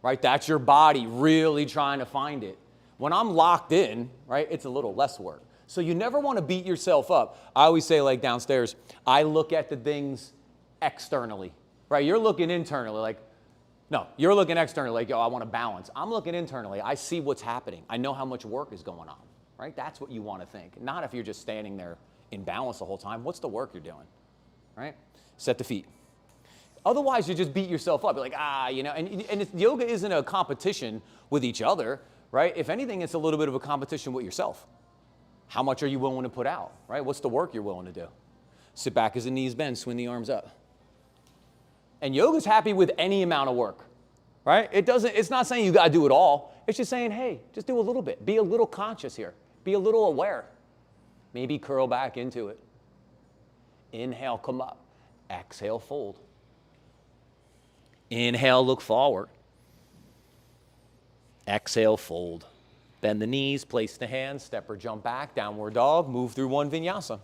[SPEAKER 1] right? That's your body really trying to find it. When I'm locked in, right, it's a little less work. So you never want to beat yourself up. I always say, like downstairs, I look at the things externally, right? You're looking internally, like, no, you're looking externally, like, yo, I want to balance. I'm looking internally. I see what's happening. I know how much work is going on, right? That's what you want to think. Not if you're just standing there in balance the whole time. What's the work you're doing, right? Set the feet. Otherwise, you just beat yourself up. You're like, you know, and yoga isn't a competition with each other, right? If anything, it's a little bit of a competition with yourself. How much are you willing to put out, right? What's the work you're willing to do? Sit back as the knees bend, swing the arms up. And yoga's happy with any amount of work, right? It's not saying you got to do it all. It's just saying, hey, just do a little bit. Be a little conscious here. Be a little aware. Maybe curl back into it. Inhale, come up. Exhale, fold. Inhale, look forward. Exhale, fold. Bend the knees, place the hands, step or jump back, downward dog, move through one vinyasa.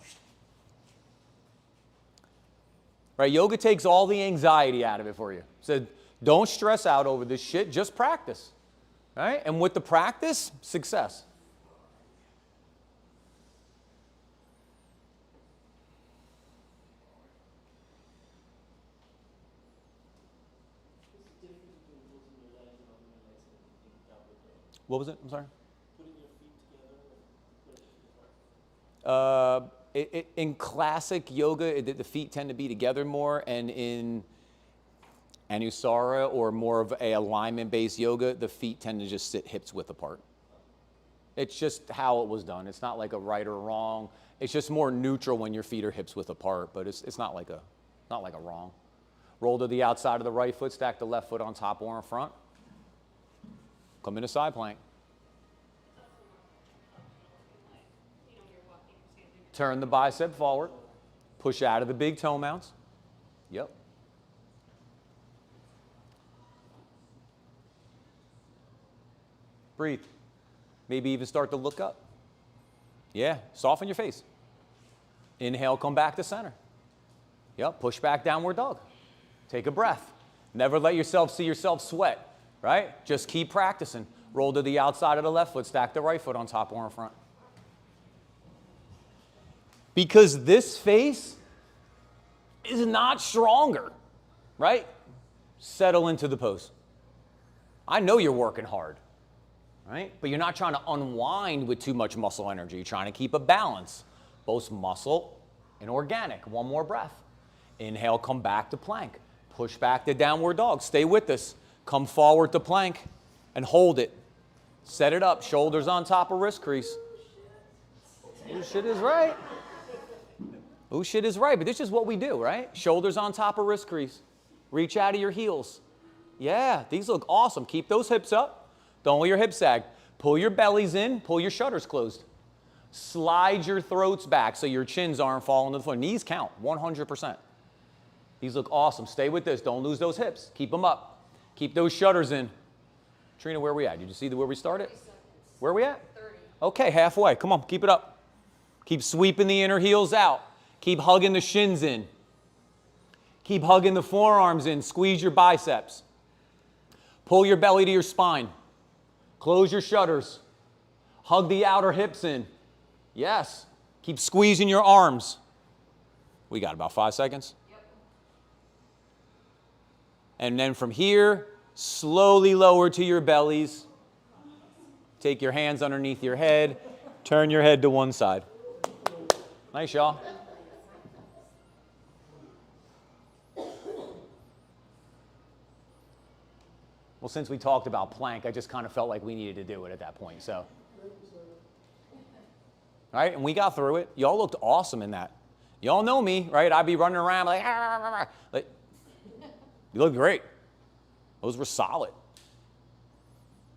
[SPEAKER 1] Right, yoga takes all the anxiety out of it for you. So don't stress out over this shit, just practice. Right? And with the practice, success. What was it? I'm sorry.
[SPEAKER 4] Putting your feet together.
[SPEAKER 1] In classic yoga, the feet tend to be together more, and in Anusara or more of a alignment-based yoga, the feet tend to just sit hips width apart. It's just how it was done. It's not like a right or wrong. It's just more neutral when your feet are hips width apart, but it's not like a wrong. Roll to the outside of the right foot, stack the left foot on top or in front. Come into side plank. Turn the bicep forward. Push out of the big toe mounts. Yep. Breathe. Maybe even start to look up. Yeah, soften your face. Inhale, come back to center. Yep, push back, downward dog. Take a breath. Never let yourself see yourself sweat. Right? Just keep practicing. Roll to the outside of the left foot, stack the right foot on top or in front. Because this face is not stronger, right? Settle into the pose. I know you're working hard, right? But you're not trying to unwind with too much muscle energy. You're trying to keep a balance, both muscle and organic. One more breath. Inhale, come back to plank. Push back to downward dog. Stay with this. Come forward to plank and hold it. Set it up. Shoulders on top of wrist crease. Ooh, shit is right. Ooh, shit is right. But this is what we do, right? Shoulders on top of wrist crease. Reach out of your heels. Yeah, these look awesome. Keep those hips up. Don't let your hips sag. Pull your bellies in. Pull your shutters closed. Slide your throats back so your chins aren't falling to the floor. Knees count 100%. These look awesome. Stay with this. Don't lose those hips. Keep them up. Keep those shutters in. Trina, where are we at? Did you see where we started?
[SPEAKER 3] 30 seconds.
[SPEAKER 1] Where are we at?
[SPEAKER 3] 30.
[SPEAKER 1] Okay, halfway. Come on, keep it up. Keep sweeping the inner heels out. Keep hugging the shins in. Keep hugging the forearms in. Squeeze your biceps. Pull your belly to your spine. Close your shutters. Hug the outer hips in. Yes. Keep squeezing your arms. We got about 5 seconds.
[SPEAKER 3] Yep.
[SPEAKER 1] And then from here, slowly lower to your bellies. Take your hands underneath your head. Turn your head to one side. Nice, y'all. Well, since we talked about plank, I just kind of felt like we needed to do it at that point. So, right? And we got through it. Y'all looked awesome in that. Y'all know me, right? I'd be running around like, you look great. Those were solid.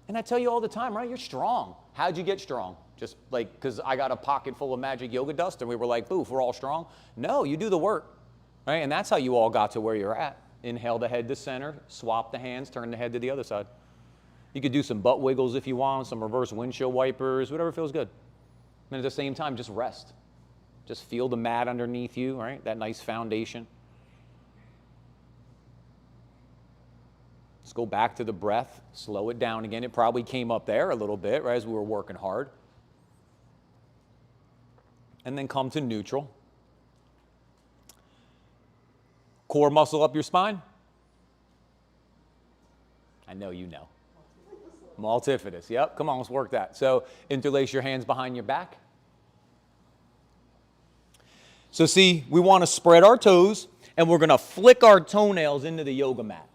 [SPEAKER 1] And I tell you all the time, right? You're strong. How'd you get strong? Just like, because I got a pocket full of magic yoga dust and we were like, boof, we're all strong. No, you do the work, right? And that's how you all got to where you're at. Inhale the head to center, swap the hands, turn the head to the other side. You could do some butt wiggles if you want, some reverse windshield wipers, whatever feels good. And at the same time, just rest. Just feel the mat underneath you, right? That nice foundation. Let's go back to the breath. Slow it down again. It probably came up there a little bit, right, as we were working hard. And then come to neutral. Core muscle up your spine. I know you know. Multifidus. Yep. Come on, let's work that. So interlace your hands behind your back. So see, we want to spread our toes, and we're going to flick our toenails into the yoga mat.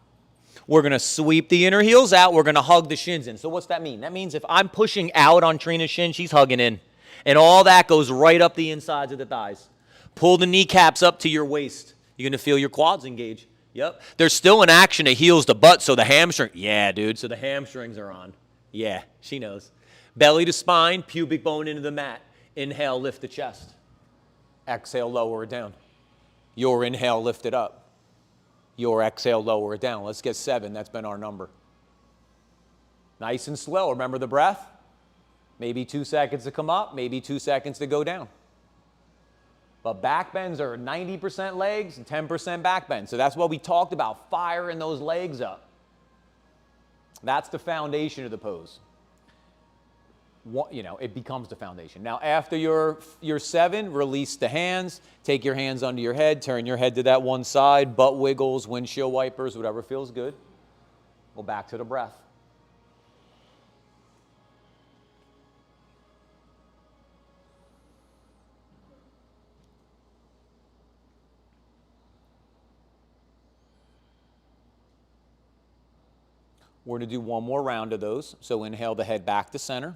[SPEAKER 1] We're going to sweep the inner heels out. We're going to hug the shins in. So what's that mean? That means if I'm pushing out on Trina's shin, she's hugging in. And all that goes right up the insides of the thighs. Pull the kneecaps up to your waist. You're going to feel your quads engage. Yep. There's still an action of heels to butt, so the hamstring. Yeah, dude. So the hamstrings are on. Yeah, she knows. Belly to spine, pubic bone into the mat. Inhale, lift the chest. Exhale, lower it down. Your inhale, lift it up. Your exhale, lower it down. Let's get 7. That's been our number. Nice and slow. Remember the breath? Maybe 2 seconds to come up, maybe 2 seconds to go down. But back bends are 90% legs and 10% back bend. So that's what we talked about, firing those legs up. That's the foundation of the pose. It becomes the foundation. Now, after your 7, release the hands. Take your hands under your head. Turn your head to that one side. Butt wiggles, windshield wipers, whatever feels good. Go back to the breath. We're going to do one more round of those. So inhale the head back to center.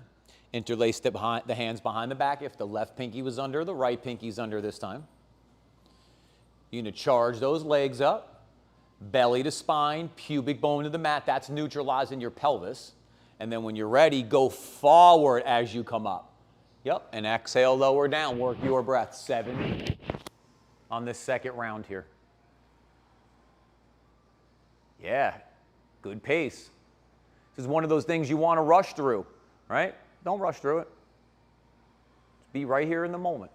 [SPEAKER 1] Interlace the hands behind the back. If the left pinky was under, the right pinky's under this time. You're going to charge those legs up. Belly to spine, pubic bone to the mat. That's neutralizing your pelvis. And then when you're ready, go forward as you come up. Yep, and exhale, lower down. Work your breath. 7 on this second round here. Yeah, good pace. This is one of those things you want to rush through, right? Don't rush through it. Just be right here in the moment.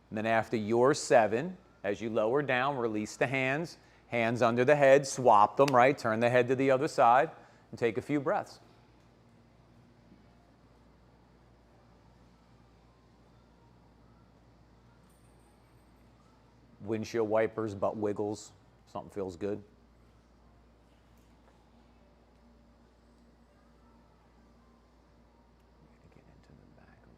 [SPEAKER 1] And then after your 7, as you lower down, release the hands. Hands under the head, swap them, right? Turn the head to the other side and take a few breaths. Windshield wipers, butt wiggles, something feels good. Get into the back a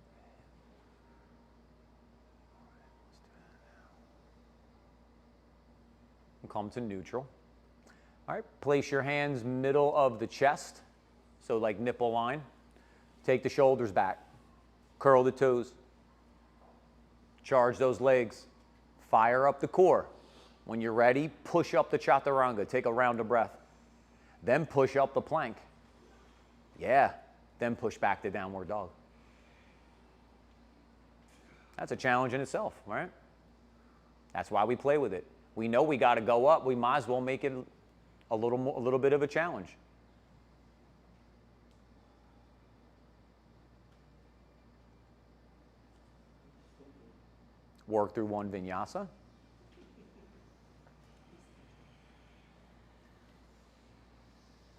[SPEAKER 1] come to neutral. All right, place your hands middle of the chest, so like nipple line. Take the shoulders back. Curl the toes. Charge those legs. Fire up the core. When you're ready, push up the chaturanga. Take a round of breath. Then push up the plank. Yeah. Then push back to downward dog. That's a challenge in itself, right? That's why we play with it. We know we got to go up. We might as well make it a little bit of a challenge. Work through one vinyasa.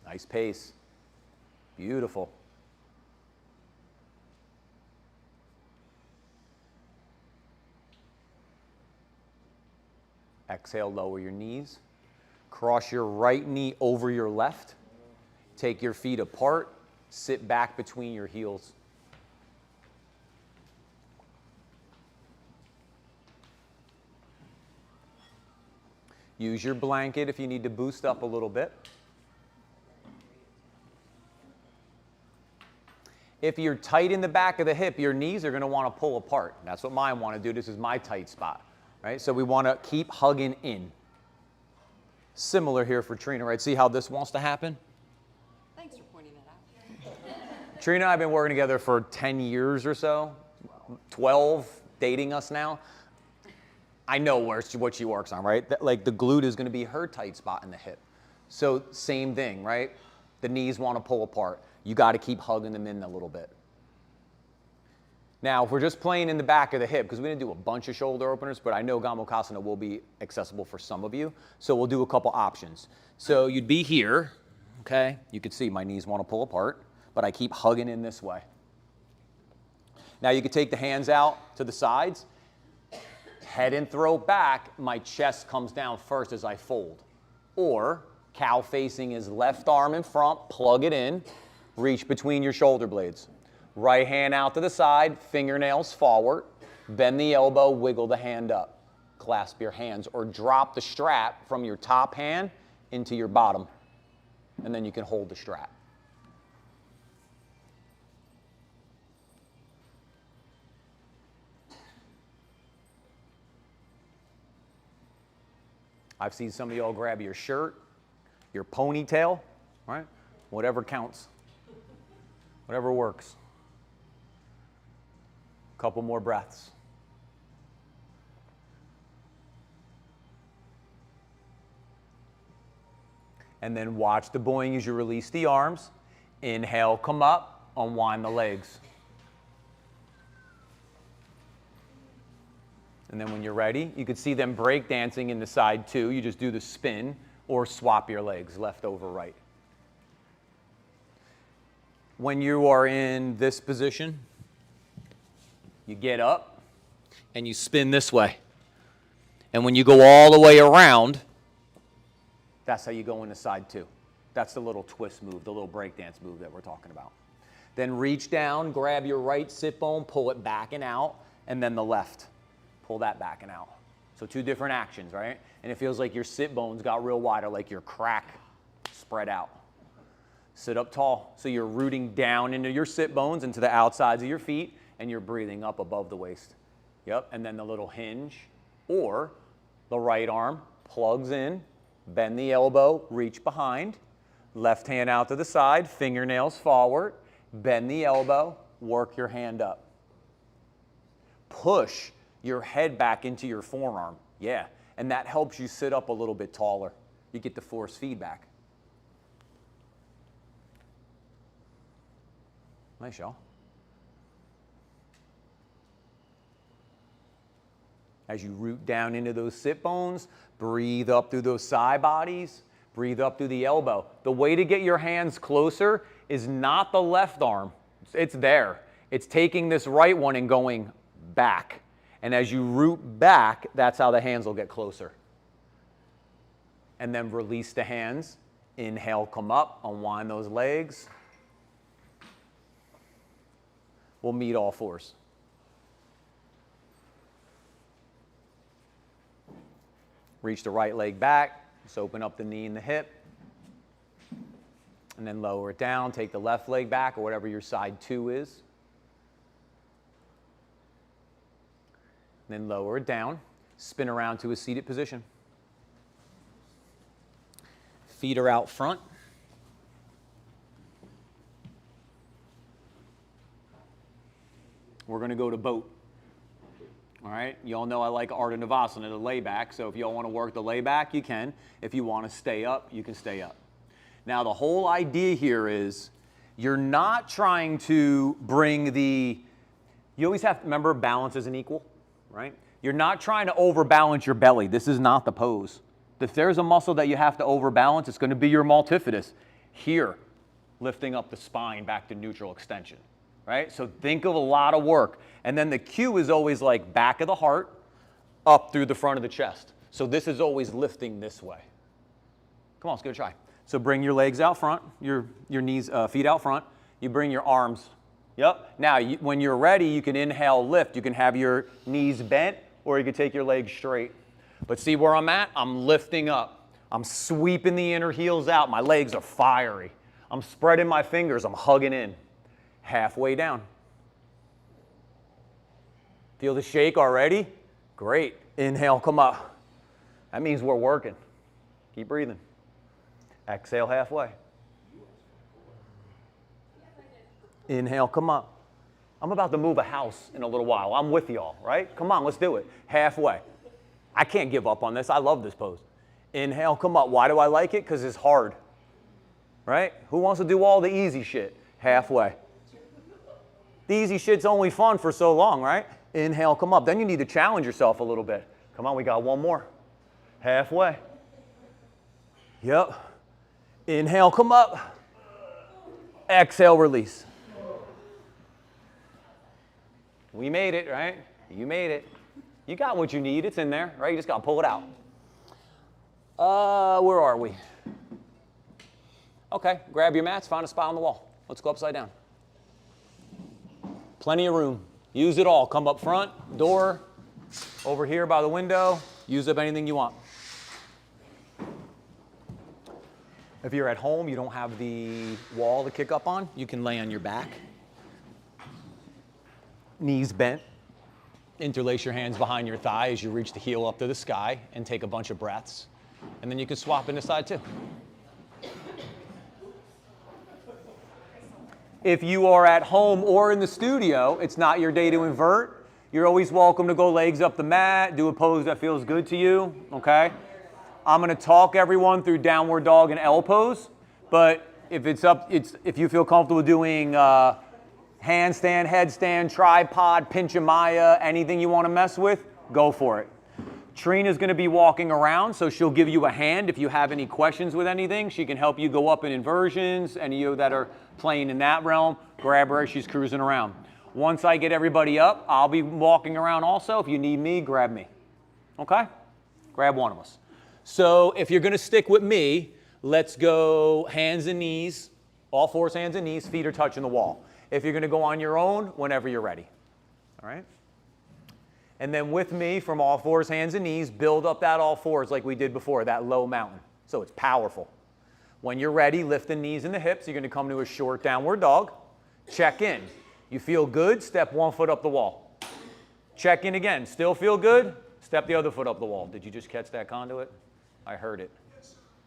[SPEAKER 1] Nice pace. Beautiful. Exhale, lower your knees. Cross your right knee over your left. Take your feet apart. Sit back between your heels. Use your blanket if you need to boost up a little bit. If you're tight in the back of the hip, your knees are going to want to pull apart. That's what mine want to do. This is my tight spot, right? So we want to keep hugging in. Similar here for Trina, right? See how this wants to happen?
[SPEAKER 2] Thanks for pointing that out.
[SPEAKER 1] Trina and I have been working together for 10 years or so, 12, dating us now. I know what she works on, right? Like the glute is going to be her tight spot in the hip. So same thing, right? The knees want to pull apart. You got to keep hugging them in a little bit. Now, if we're just playing in the back of the hip, because we didn't do a bunch of shoulder openers, but I know Gomukhasana will be accessible for some of you, so we'll do a couple options. So you'd be here, okay? You can see my knees want to pull apart, but I keep hugging in this way. Now you can take the hands out to the sides, head and throat back, my chest comes down first as I fold. Or cow facing is left arm in front, plug it in, reach between your shoulder blades. Right hand out to the side, fingernails forward, bend the elbow, wiggle the hand up. Clasp your hands or drop the strap from your top hand into your bottom. And then you can hold the strap. I've seen some of y'all grab your shirt, your ponytail, right? Whatever counts. Whatever works. Couple more breaths. And then watch the buoying as you release the arms. Inhale, come up, unwind the legs. And then when you're ready, you can see them break dancing in the side too. You just do the spin or swap your legs, left over right. When you are in this position, you get up and you spin this way. And when you go all the way around, that's how you go into side two. That's the little twist move, the little breakdance move that we're talking about. Then reach down, grab your right sit bone, pull it back and out, and then the left. Pull that back and out. So two different actions, right? And it feels like your sit bones got real wide, or like your crack spread out. Sit up tall. So you're rooting down into your sit bones, into the outsides of your feet, and you're breathing up above the waist. Yep, and then the little hinge, or the right arm plugs in, bend the elbow, reach behind, left hand out to the side, fingernails forward, bend the elbow, work your hand up. Push your head back into your forearm, yeah, and that helps you sit up a little bit taller. You get the force feedback. Nice, y'all. As you root down into those sit bones, breathe up through those side bodies, breathe up through the elbow. The way to get your hands closer is not the left arm. It's there. It's taking this right one and going back. And as you root back, that's how the hands will get closer. And then release the hands. Inhale, come up, unwind those legs. We'll meet all fours. Reach the right leg back, Just open up the knee and the hip. And then lower it down. Take the left leg back, or whatever your side 2 is. And then lower it down. Spin around to a seated position. Feet are out front. We're going to go to boat. All right, you all know I like Ardha Navasana, the layback, so if you all want to work the layback, you can. If you want to stay up, you can stay up. Now, the whole idea here is you're not trying to bring you always have to remember balance isn't equal, right? You're not trying to overbalance your belly. This is not the pose. If there's a muscle that you have to overbalance, it's going to be your multifidus. Here, lifting up the spine back to neutral extension. Right? So think of a lot of work. And then the cue is always like back of the heart, up through the front of the chest. So this is always lifting this way. Come on, let's give it a try. So bring your legs out front, your knees, feet out front. You bring your arms. Yep. Now, when you're ready, you can inhale, lift. You can have your knees bent, or you can take your legs straight. But see where I'm at? I'm lifting up. I'm sweeping the inner heels out. My legs are fiery. I'm spreading my fingers. I'm hugging in. Halfway down. Feel the shake already? Great. Inhale, come up. That means we're working. Keep breathing. Exhale halfway. Inhale, come up. I'm about to move a house in a little while. I'm with y'all, right? Come on, let's do it. Halfway. I can't give up on this. I love this pose. Inhale, come up. Why do I like it? Because it's hard. Right? Who wants to do all the easy shit? Halfway. The easy shit's only fun for so long, right? Inhale, come up. Then you need to challenge yourself a little bit. Come on, we got one more. Halfway. Yep. Inhale, come up. Exhale, release. We made it, right? You made it. You got what you need. It's in there, right? You just got to pull it out. Where are we? Okay, grab your mats, find a spot on the wall. Let's go upside down. Plenty of room. Use it all. Come up front, door, over here by the window. Use up anything you want. If you're at home, you don't have the wall to kick up on, you can lay on your back. Knees bent. Interlace your hands behind your thigh as you reach the heel up to the sky and take a bunch of breaths. And then you can swap in the side too. If you are at home or in the studio, it's not your day to invert. You're always welcome to go legs up the mat, do a pose that feels good to you, okay? I'm going to talk everyone through downward dog and L pose, but if if you feel comfortable doing handstand, headstand, tripod, Pincha-Maya, anything you want to mess with, go for it. Trina's going to be walking around, so she'll give you a hand if you have any questions with anything. She can help you go up in inversions. Any of you that are playing in that realm, grab her as she's cruising around. Once I get everybody up, I'll be walking around also. If you need me, grab me. Okay? Grab one of us. So if you're going to stick with me, let's go hands and knees, all fours, hands and knees, feet are touching the wall. If you're going to go on your own, whenever you're ready. All right? And then with me, from all fours, hands and knees, build up that all fours like we did before, that low mountain. So it's powerful. When you're ready, lift the knees and the hips. You're going to come to a short downward dog. Check in. You feel good? Step 1 foot up the wall. Check in again. Still feel good? Step the other foot up the wall. Did you just catch that conduit? I heard it.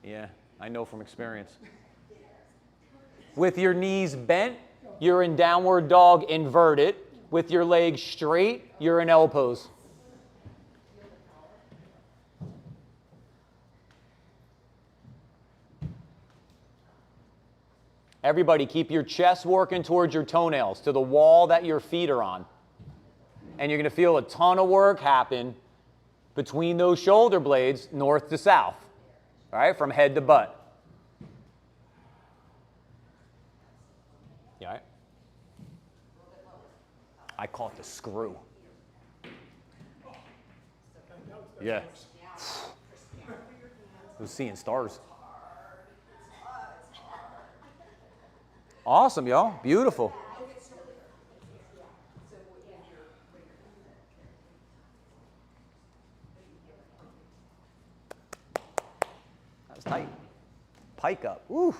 [SPEAKER 1] Yeah, I know from experience. With your knees bent, you're in downward dog inverted. With your legs straight, you're in L pose. Everybody, keep your chest working towards your toenails, to the wall that your feet are on. And you're going to feel a ton of work happen between those shoulder blades, north to south, all right, from head to butt. You all right? I caught the screw. Yeah. I was seeing stars. Awesome, y'all. Beautiful. tight. Pike up. Woo.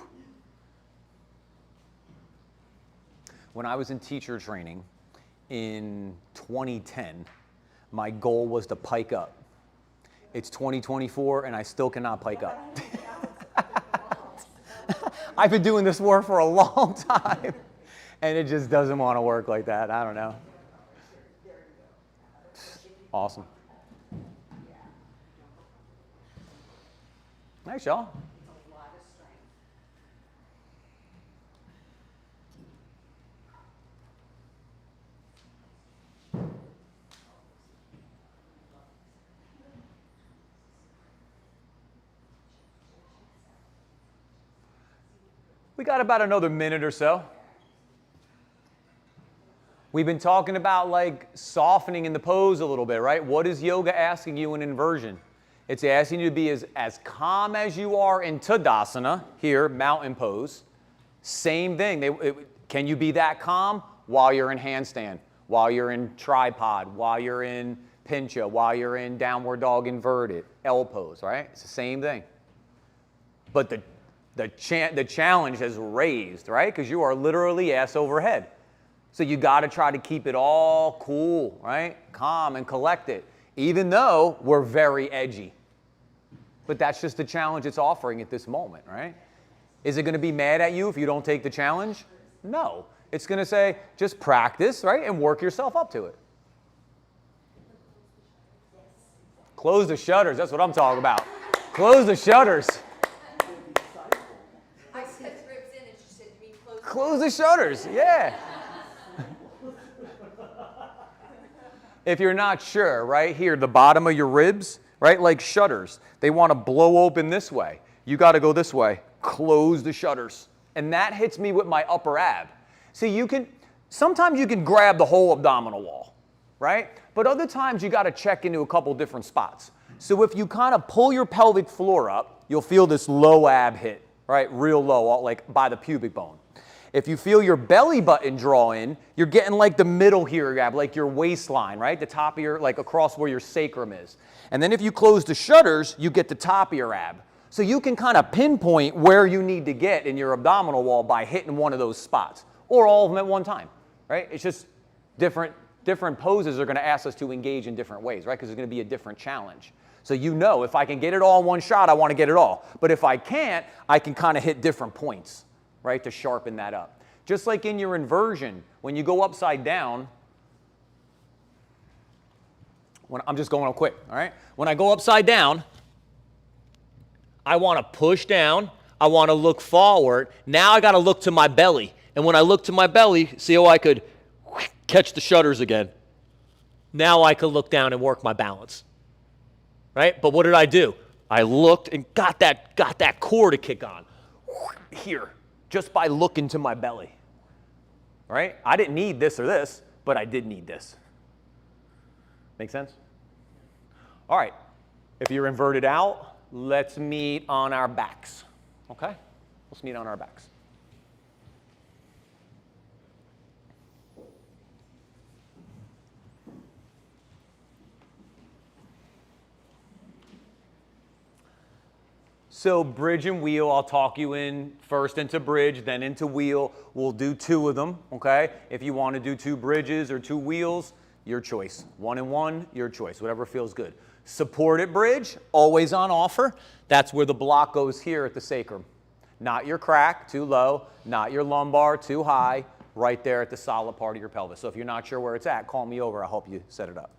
[SPEAKER 1] When I was in teacher training in 2010, my goal was to pike up. It's 2024 and I still cannot pike up. I've been doing this work for a long time and it just doesn't want to work like that. I don't know. Awesome. Nice, y'all. We got about another minute or so. We've been talking about like softening in the pose a little bit, right? What is yoga asking you in inversion? It's asking you to be as calm as you are in Tadasana, here, mountain pose. Same thing. Can you be that calm while you're in handstand, while you're in tripod, while you're in pincha, while you're in downward dog inverted, L pose, right? It's the same thing. But the challenge has raised, right? Because you are literally ass over head. So you got to try to keep it all cool, right? Calm and collected, even though we're very edgy. But that's just the challenge it's offering at this moment, right? Is it going to be mad at you if you don't take the challenge? No. It's going to say, just practice, right? And work yourself up to it. Close the shutters. That's what I'm talking about. Close the shutters.
[SPEAKER 2] I said ribs in and she said to me,
[SPEAKER 1] Close the shutters. Yeah. If you're not sure, right here, the bottom of your ribs, right, like shutters, they want to blow open this way. You got to go this way. Close the shutters. And that hits me with my upper ab. See, sometimes you can grab the whole abdominal wall, right? But other times you got to check into a couple different spots. So if you kind of pull your pelvic floor up, you'll feel this low ab hit, right? Real low, like by the pubic bone. If you feel your belly button draw in, you're getting like the middle here, ab, like your waistline, right? The top of your, like across where your sacrum is. And then if you close the shutters, you get the top of your ab. So you can kind of pinpoint where you need to get in your abdominal wall by hitting one of those spots, or all of them at one time, right? It's just different poses are going to ask us to engage in different ways, right? Because there's going to be a different challenge. So you know, if I can get it all in one shot, I want to get it all. But if I can't, I can kind of hit different points, right, to sharpen that up. Just like in your inversion, when you go upside down, I'm just going up quick, all right? When I go upside down, I want to push down. I want to look forward. Now I got to look to my belly. And when I look to my belly, see how I could catch the shutters again. Now I could look down and work my balance, right? But what did I do? I looked and got that core to kick on here just by looking to my belly, right? I didn't need this or this, but I did need this. Make sense? All right. If you're inverted out, let's meet on our backs, okay? Let's meet on our backs. So bridge and wheel, I'll talk you in first into bridge, then into wheel. We'll do 2 of them, okay? If you want to do 2 bridges or 2 wheels, your choice. 1 and 1, your choice, whatever feels good. Supported bridge, always on offer. That's where the block goes here at the sacrum. Not your crack, too low. Not your lumbar, too high. Right there at the solid part of your pelvis. So if you're not sure where it's at, call me over. I'll help you set it up.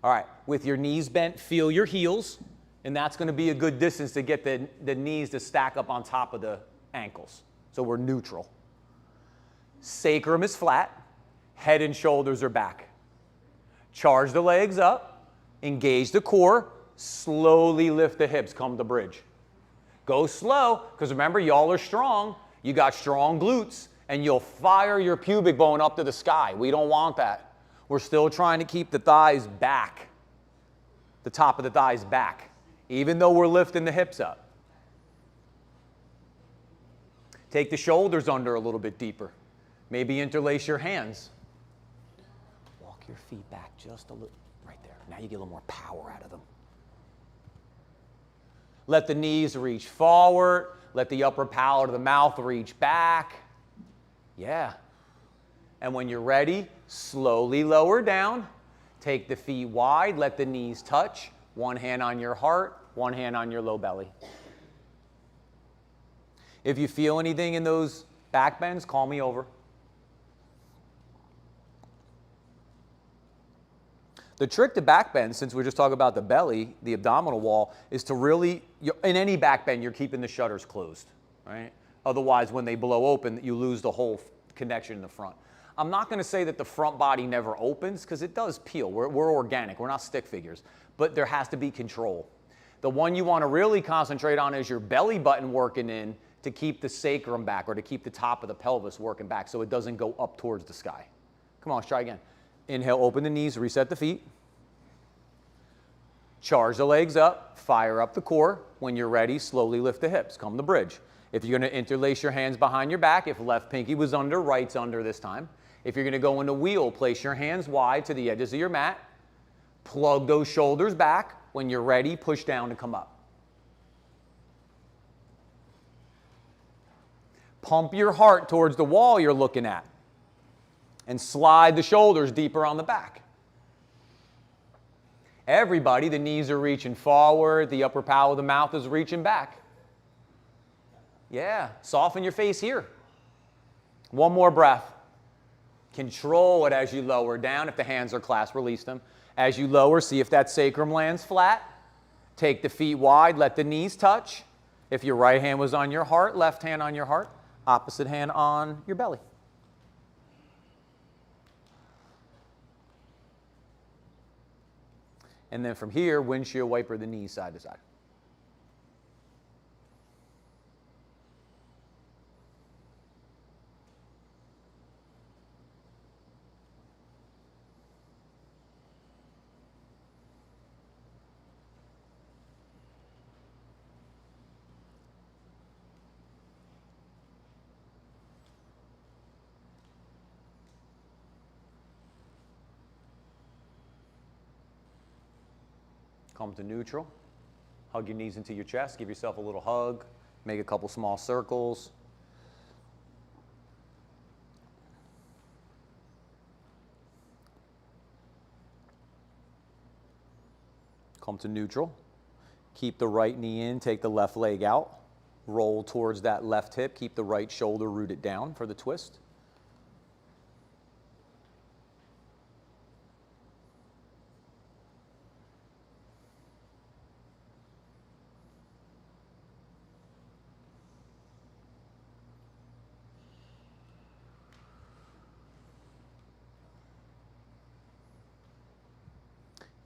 [SPEAKER 1] All right, with your knees bent, feel your heels. And that's going to be a good distance to get the knees to stack up on top of the ankles. So we're neutral. Sacrum is flat. Head and shoulders are back. Charge the legs up. Engage the core. Slowly lift the hips. Come to bridge. Go slow, because remember, y'all are strong. You got strong glutes, and you'll fire your pubic bone up to the sky. We don't want that. We're still trying to keep the thighs back. The top of the thighs back. Even though we're lifting the hips up. Take the shoulders under a little bit deeper. Maybe interlace your hands. Walk your feet back just a little, right there. Now you get a little more power out of them. Let the knees reach forward. Let the upper palate of the mouth reach back. Yeah. And when you're ready, slowly lower down. Take the feet wide. Let the knees touch. One hand on your heart, one hand on your low belly. If you feel anything in those back bends, call me over. The trick to back bend, since we're just talking about the belly, the abdominal wall, is to really, in any back bend, you're keeping the shutters closed, right? Otherwise, when they blow open, you lose the whole connection in the front. I'm not going to say that the front body never opens, because it does peel. We're organic. We're not stick figures. But there has to be control. The one you want to really concentrate on is your belly button working in to keep the sacrum back, or to keep the top of the pelvis working back so it doesn't go up towards the sky. Come on, let's try again. Inhale, open the knees, reset the feet. Charge the legs up, fire up the core. When you're ready, slowly lift the hips. Come to bridge. If you're going to interlace your hands behind your back, if left pinky was under, right's under this time. If you're going to go into wheel, place your hands wide to the edges of your mat. Plug those shoulders back. When you're ready, push down to come up. Pump your heart towards the wall you're looking at. And slide the shoulders deeper on the back. Everybody, the knees are reaching forward, the upper palate of the mouth is reaching back. Yeah, soften your face here. One more breath. Control it as you lower down. If the hands are clasped, release them. As you lower, see if that sacrum lands flat. Take the feet wide, let the knees touch. If your right hand was on your heart, left hand on your heart, opposite hand on your belly. And then from here, windshield wiper the knees side to side. Come to neutral. Hug your knees into your chest. Give yourself a little hug. Make a couple small circles. Come to neutral. Keep the right knee in. Take the left leg out. Roll towards that left hip. Keep the right shoulder rooted down for the twist.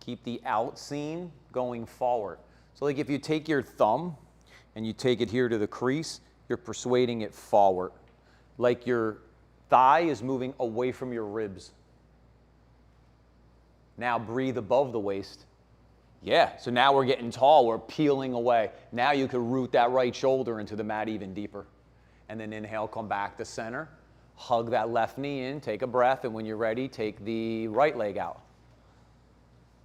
[SPEAKER 1] Keep the out seam going forward. So like if you take your thumb and you take it here to the crease, you're persuading it forward. Like your thigh is moving away from your ribs. Now breathe above the waist. Yeah, so now we're getting tall, we're peeling away. Now you can root that right shoulder into the mat even deeper. And then inhale, come back to center. Hug that left knee in, take a breath, and when you're ready, take the right leg out.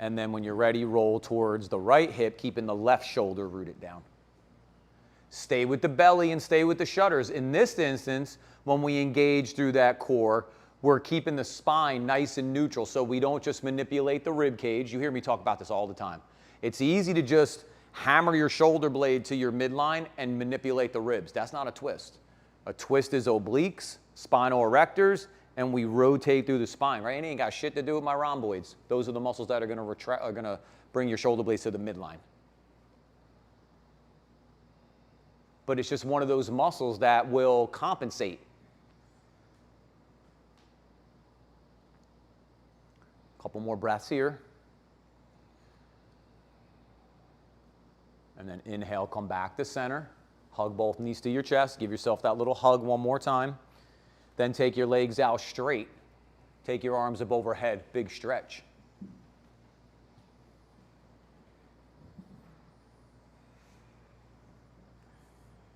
[SPEAKER 1] And then when you're ready, roll towards the right hip, keeping the left shoulder rooted down. Stay with the belly and stay with the shutters. In this instance, when we engage through that core, we're keeping the spine nice and neutral so we don't just manipulate the rib cage. You hear me talk about this all the time. It's easy to just hammer your shoulder blade to your midline and manipulate the ribs. That's not a twist. A twist is obliques, spinal erectors, and we rotate through the spine, right? It ain't got shit to do with my rhomboids. Those are the muscles that are gonna bring your shoulder blades to the midline. But it's just one of those muscles that will compensate. Couple more breaths here. And then inhale, come back to center. Hug both knees to your chest. Give yourself that little hug one more time. Then take your legs out straight. Take your arms up overhead, big stretch.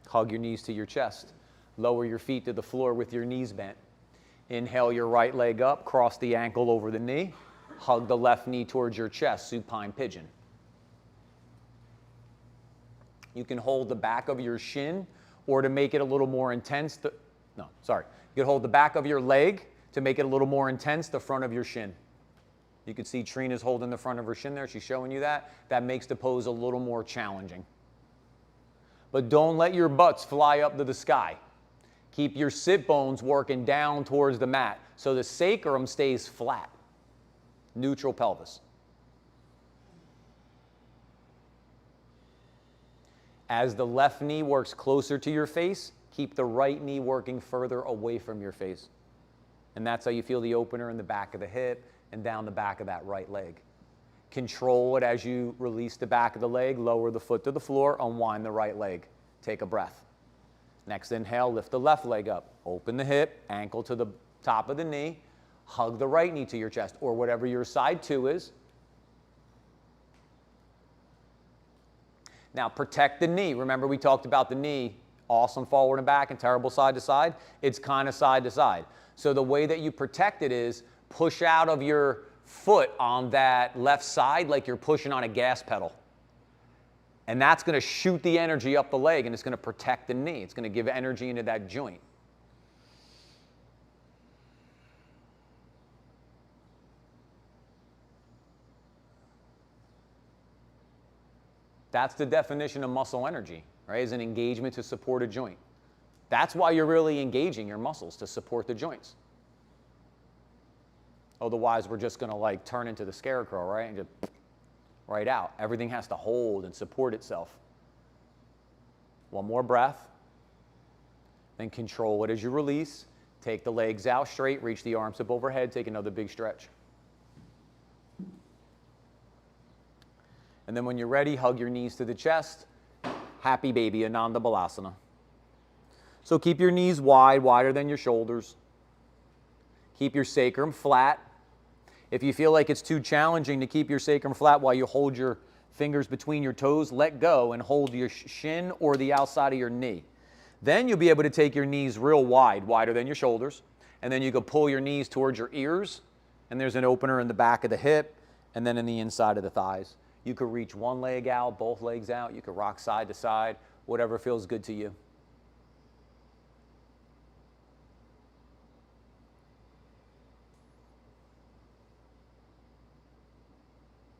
[SPEAKER 1] Hug your knees to your chest. Lower your feet to the floor with your knees bent. Inhale your right leg up, cross the ankle over the knee. Hug the left knee towards your chest, supine pigeon. You can hold the back of your shin, or to make it a little more intense, you can hold the back of your leg to make it a little more intense, the front of your shin. You can see Trina's holding the front of her shin there. She's showing you that. That makes the pose a little more challenging. But don't let your butts fly up to the sky. Keep your sit bones working down towards the mat so the sacrum stays flat. Neutral pelvis. As the left knee works closer to your face, keep the right knee working further away from your face. And that's how you feel the opener in the back of the hip and down the back of that right leg. Control it as you release the back of the leg, lower the foot to the floor, unwind the right leg. Take a breath. Next inhale, lift the left leg up. Open the hip, ankle to the top of the knee. Hug the right knee to your chest, or whatever your side two is. Now protect the knee. Remember we talked about the knee, awesome forward and back and terrible side to side. It's kind of side to side. So the way that you protect it is push out of your foot on that left side like you're pushing on a gas pedal. And that's going to shoot the energy up the leg, and it's going to protect the knee. It's going to give energy into that joint. That's the definition of muscle energy, right? Is an engagement to support a joint. That's why you're really engaging your muscles, to support the joints. Otherwise, we're just going to like turn into the scarecrow, right? And just right out. Everything has to hold and support itself. One more breath. Then control it as you release. Take the legs out straight, reach the arms up overhead, take another big stretch. And then when you're ready, hug your knees to the chest. Happy baby, Ananda Balasana. So keep your knees wide, wider than your shoulders. Keep your sacrum flat. If you feel like it's too challenging to keep your sacrum flat while you hold your fingers between your toes, let go and hold your shin or the outside of your knee. Then you'll be able to take your knees real wide, wider than your shoulders, and then you can pull your knees towards your ears, and there's an opener in the back of the hip, and then in the inside of the thighs. You could reach one leg out, both legs out. You could rock side to side, whatever feels good to you.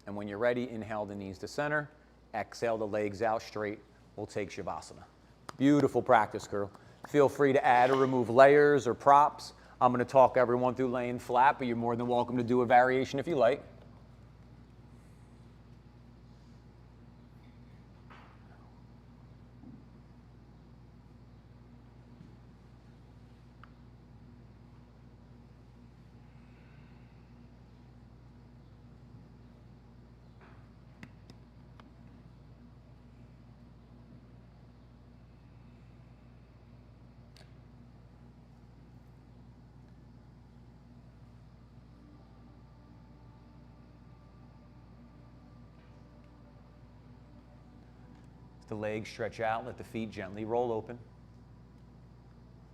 [SPEAKER 1] And when you're ready, inhale the knees to center. Exhale the legs out straight. We'll take Shavasana. Beautiful practice, girl. Feel free to add or remove layers or props. I'm going to talk everyone through laying flat, but you're more than welcome to do a variation if you like. The legs stretch out, let the feet gently roll open.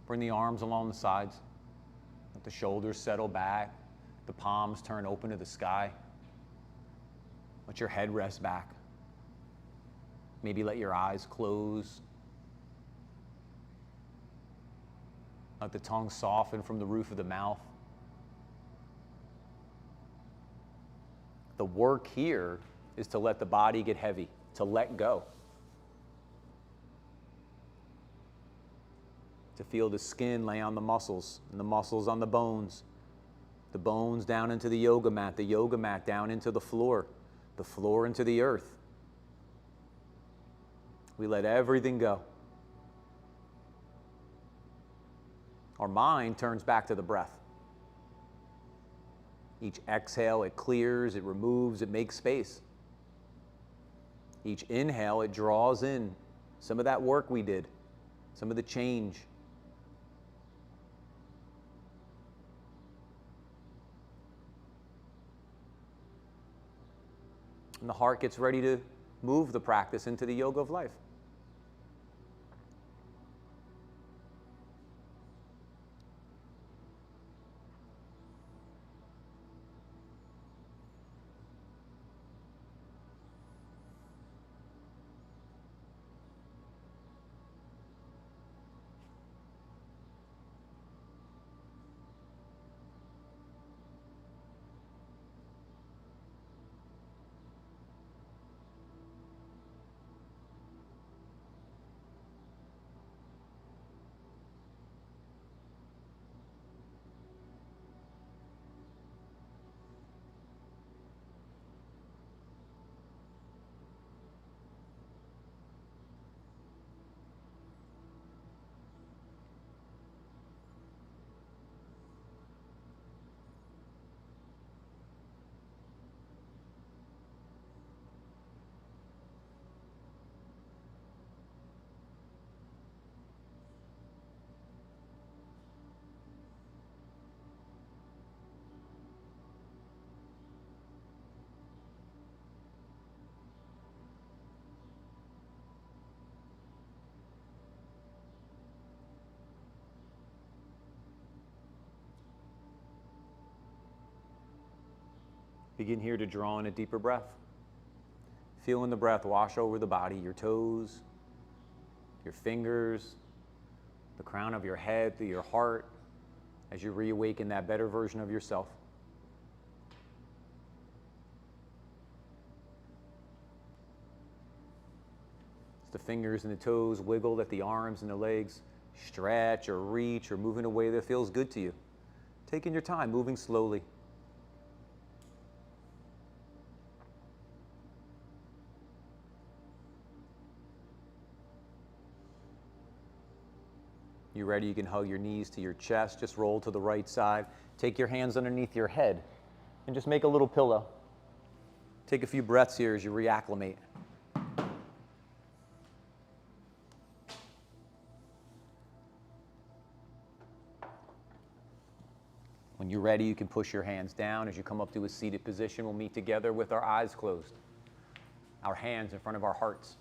[SPEAKER 1] Bring the arms along the sides. Let the shoulders settle back. The palms turn open to the sky. Let your head rest back. Maybe let your eyes close. Let the tongue soften from the roof of the mouth. The work here is to let the body get heavy, to let go. To feel the skin lay on the muscles, and the muscles on the bones down into the yoga mat down into the floor into the earth. We let everything go. Our mind turns back to the breath. Each exhale, it clears, it removes, it makes space. Each inhale, it draws in some of that work we did, some of the change. And the heart gets ready to move the practice into the yoga of life. Begin here to draw in a deeper breath. Feeling the breath wash over the body, your toes, your fingers, the crown of your head, through your heart, as you reawaken that better version of yourself. As the fingers and the toes wiggle, let the arms and the legs stretch or reach or move in a way that feels good to you. Taking your time, moving slowly. You ready? You can hug your knees to your chest. Just roll to the right side. Take your hands underneath your head and just make a little pillow. Take a few breaths here as you reacclimate. When you're ready, you can push your hands down. As you come up to a seated position, we'll meet together with our eyes closed, our hands in front of our hearts.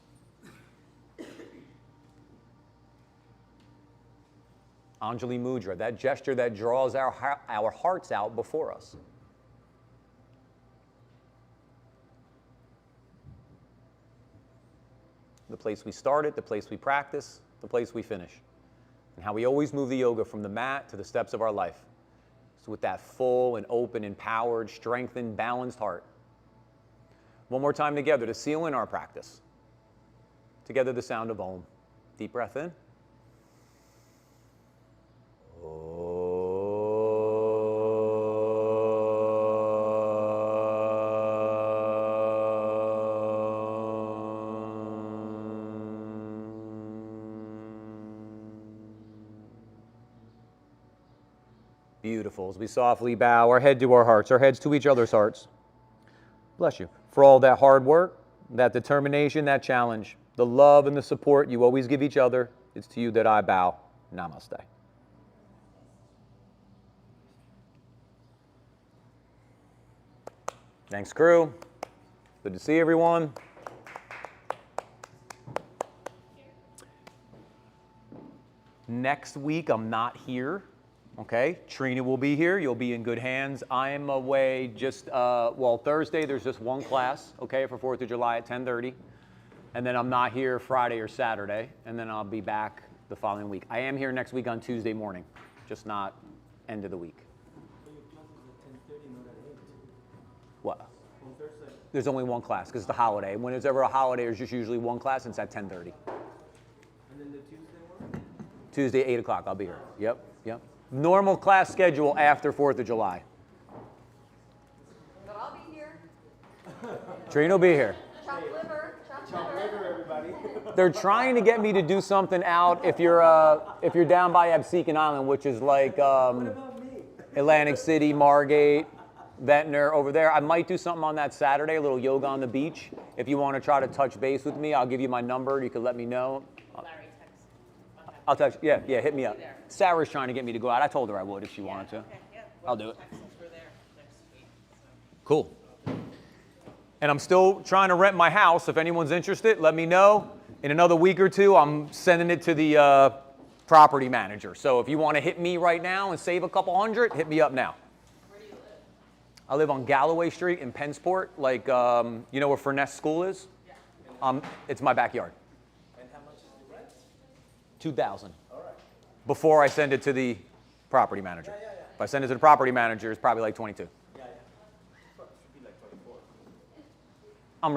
[SPEAKER 1] Anjali Mudra, that gesture that draws our hearts out before us. The place we started, the place we practice, the place we finish. And how we always move the yoga from the mat to the steps of our life. So with that full and open, empowered, strengthened, balanced heart. One more time together to seal in our practice. Together the sound of Om. Deep breath in. Beautiful. As we softly bow our head to our hearts, our heads to each other's hearts. Bless you. For all that hard work, that determination, that challenge, the love and the support you always give each other, it's to you that I bow. Namaste. Thanks, crew. Good to see everyone. Next week, I'm not here. Okay, Trina will be here. You'll be in good hands. I am away just, Thursday, there's just one class, okay, for 4th of July at 10:30. And then I'm not here Friday or Saturday, and then I'll be back the following week. I am here next week on Tuesday morning, just not end of the week.
[SPEAKER 4] So your class is at 10:30, not at 8.
[SPEAKER 1] What?
[SPEAKER 4] On Thursday.
[SPEAKER 1] There's only one class because it's the holiday. When there's ever a holiday, there's just usually one class, and it's at 10:30.
[SPEAKER 4] And then the Tuesday one?
[SPEAKER 1] Tuesday, 8 o'clock, I'll be here. Yep. Normal class schedule after 4th of July.
[SPEAKER 2] But I'll be here.
[SPEAKER 1] Trina will be here.
[SPEAKER 2] Chop liver, chop
[SPEAKER 4] Chop
[SPEAKER 2] liver.
[SPEAKER 4] liver, everybody.
[SPEAKER 1] They're trying to get me to do something out if you're down by Absecon Island, which is like
[SPEAKER 4] What about me?
[SPEAKER 1] Atlantic City, Margate, Ventnor, over there. I might do something on that Saturday, a little yoga on the beach. If you want to try to touch base with me, I'll give you my number. You can let me know.
[SPEAKER 3] Larry texts. Okay.
[SPEAKER 1] I'll text. Yeah, hit me up.
[SPEAKER 3] Be there.
[SPEAKER 1] Sarah's trying to get me to go out. I told her I would if she wanted to.
[SPEAKER 3] Okay, yeah.
[SPEAKER 1] I'll do it.
[SPEAKER 3] Text since we're there next week. So.
[SPEAKER 1] Cool. And I'm still trying to rent my house. If anyone's interested, let me know. In another week or two, I'm sending it to the property manager. So if you want to hit me right now and save a couple hundred, hit me up now.
[SPEAKER 3] Where do you live?
[SPEAKER 1] I live on Galloway Street in Pensport, like, you know where Furness School is? Yeah. It's my backyard.
[SPEAKER 4] And how much is the rent?
[SPEAKER 1] 2,000.
[SPEAKER 4] All right.
[SPEAKER 1] Before I send it to the property manager.
[SPEAKER 4] Yeah.
[SPEAKER 1] If I send it to the property manager, it's probably like 22.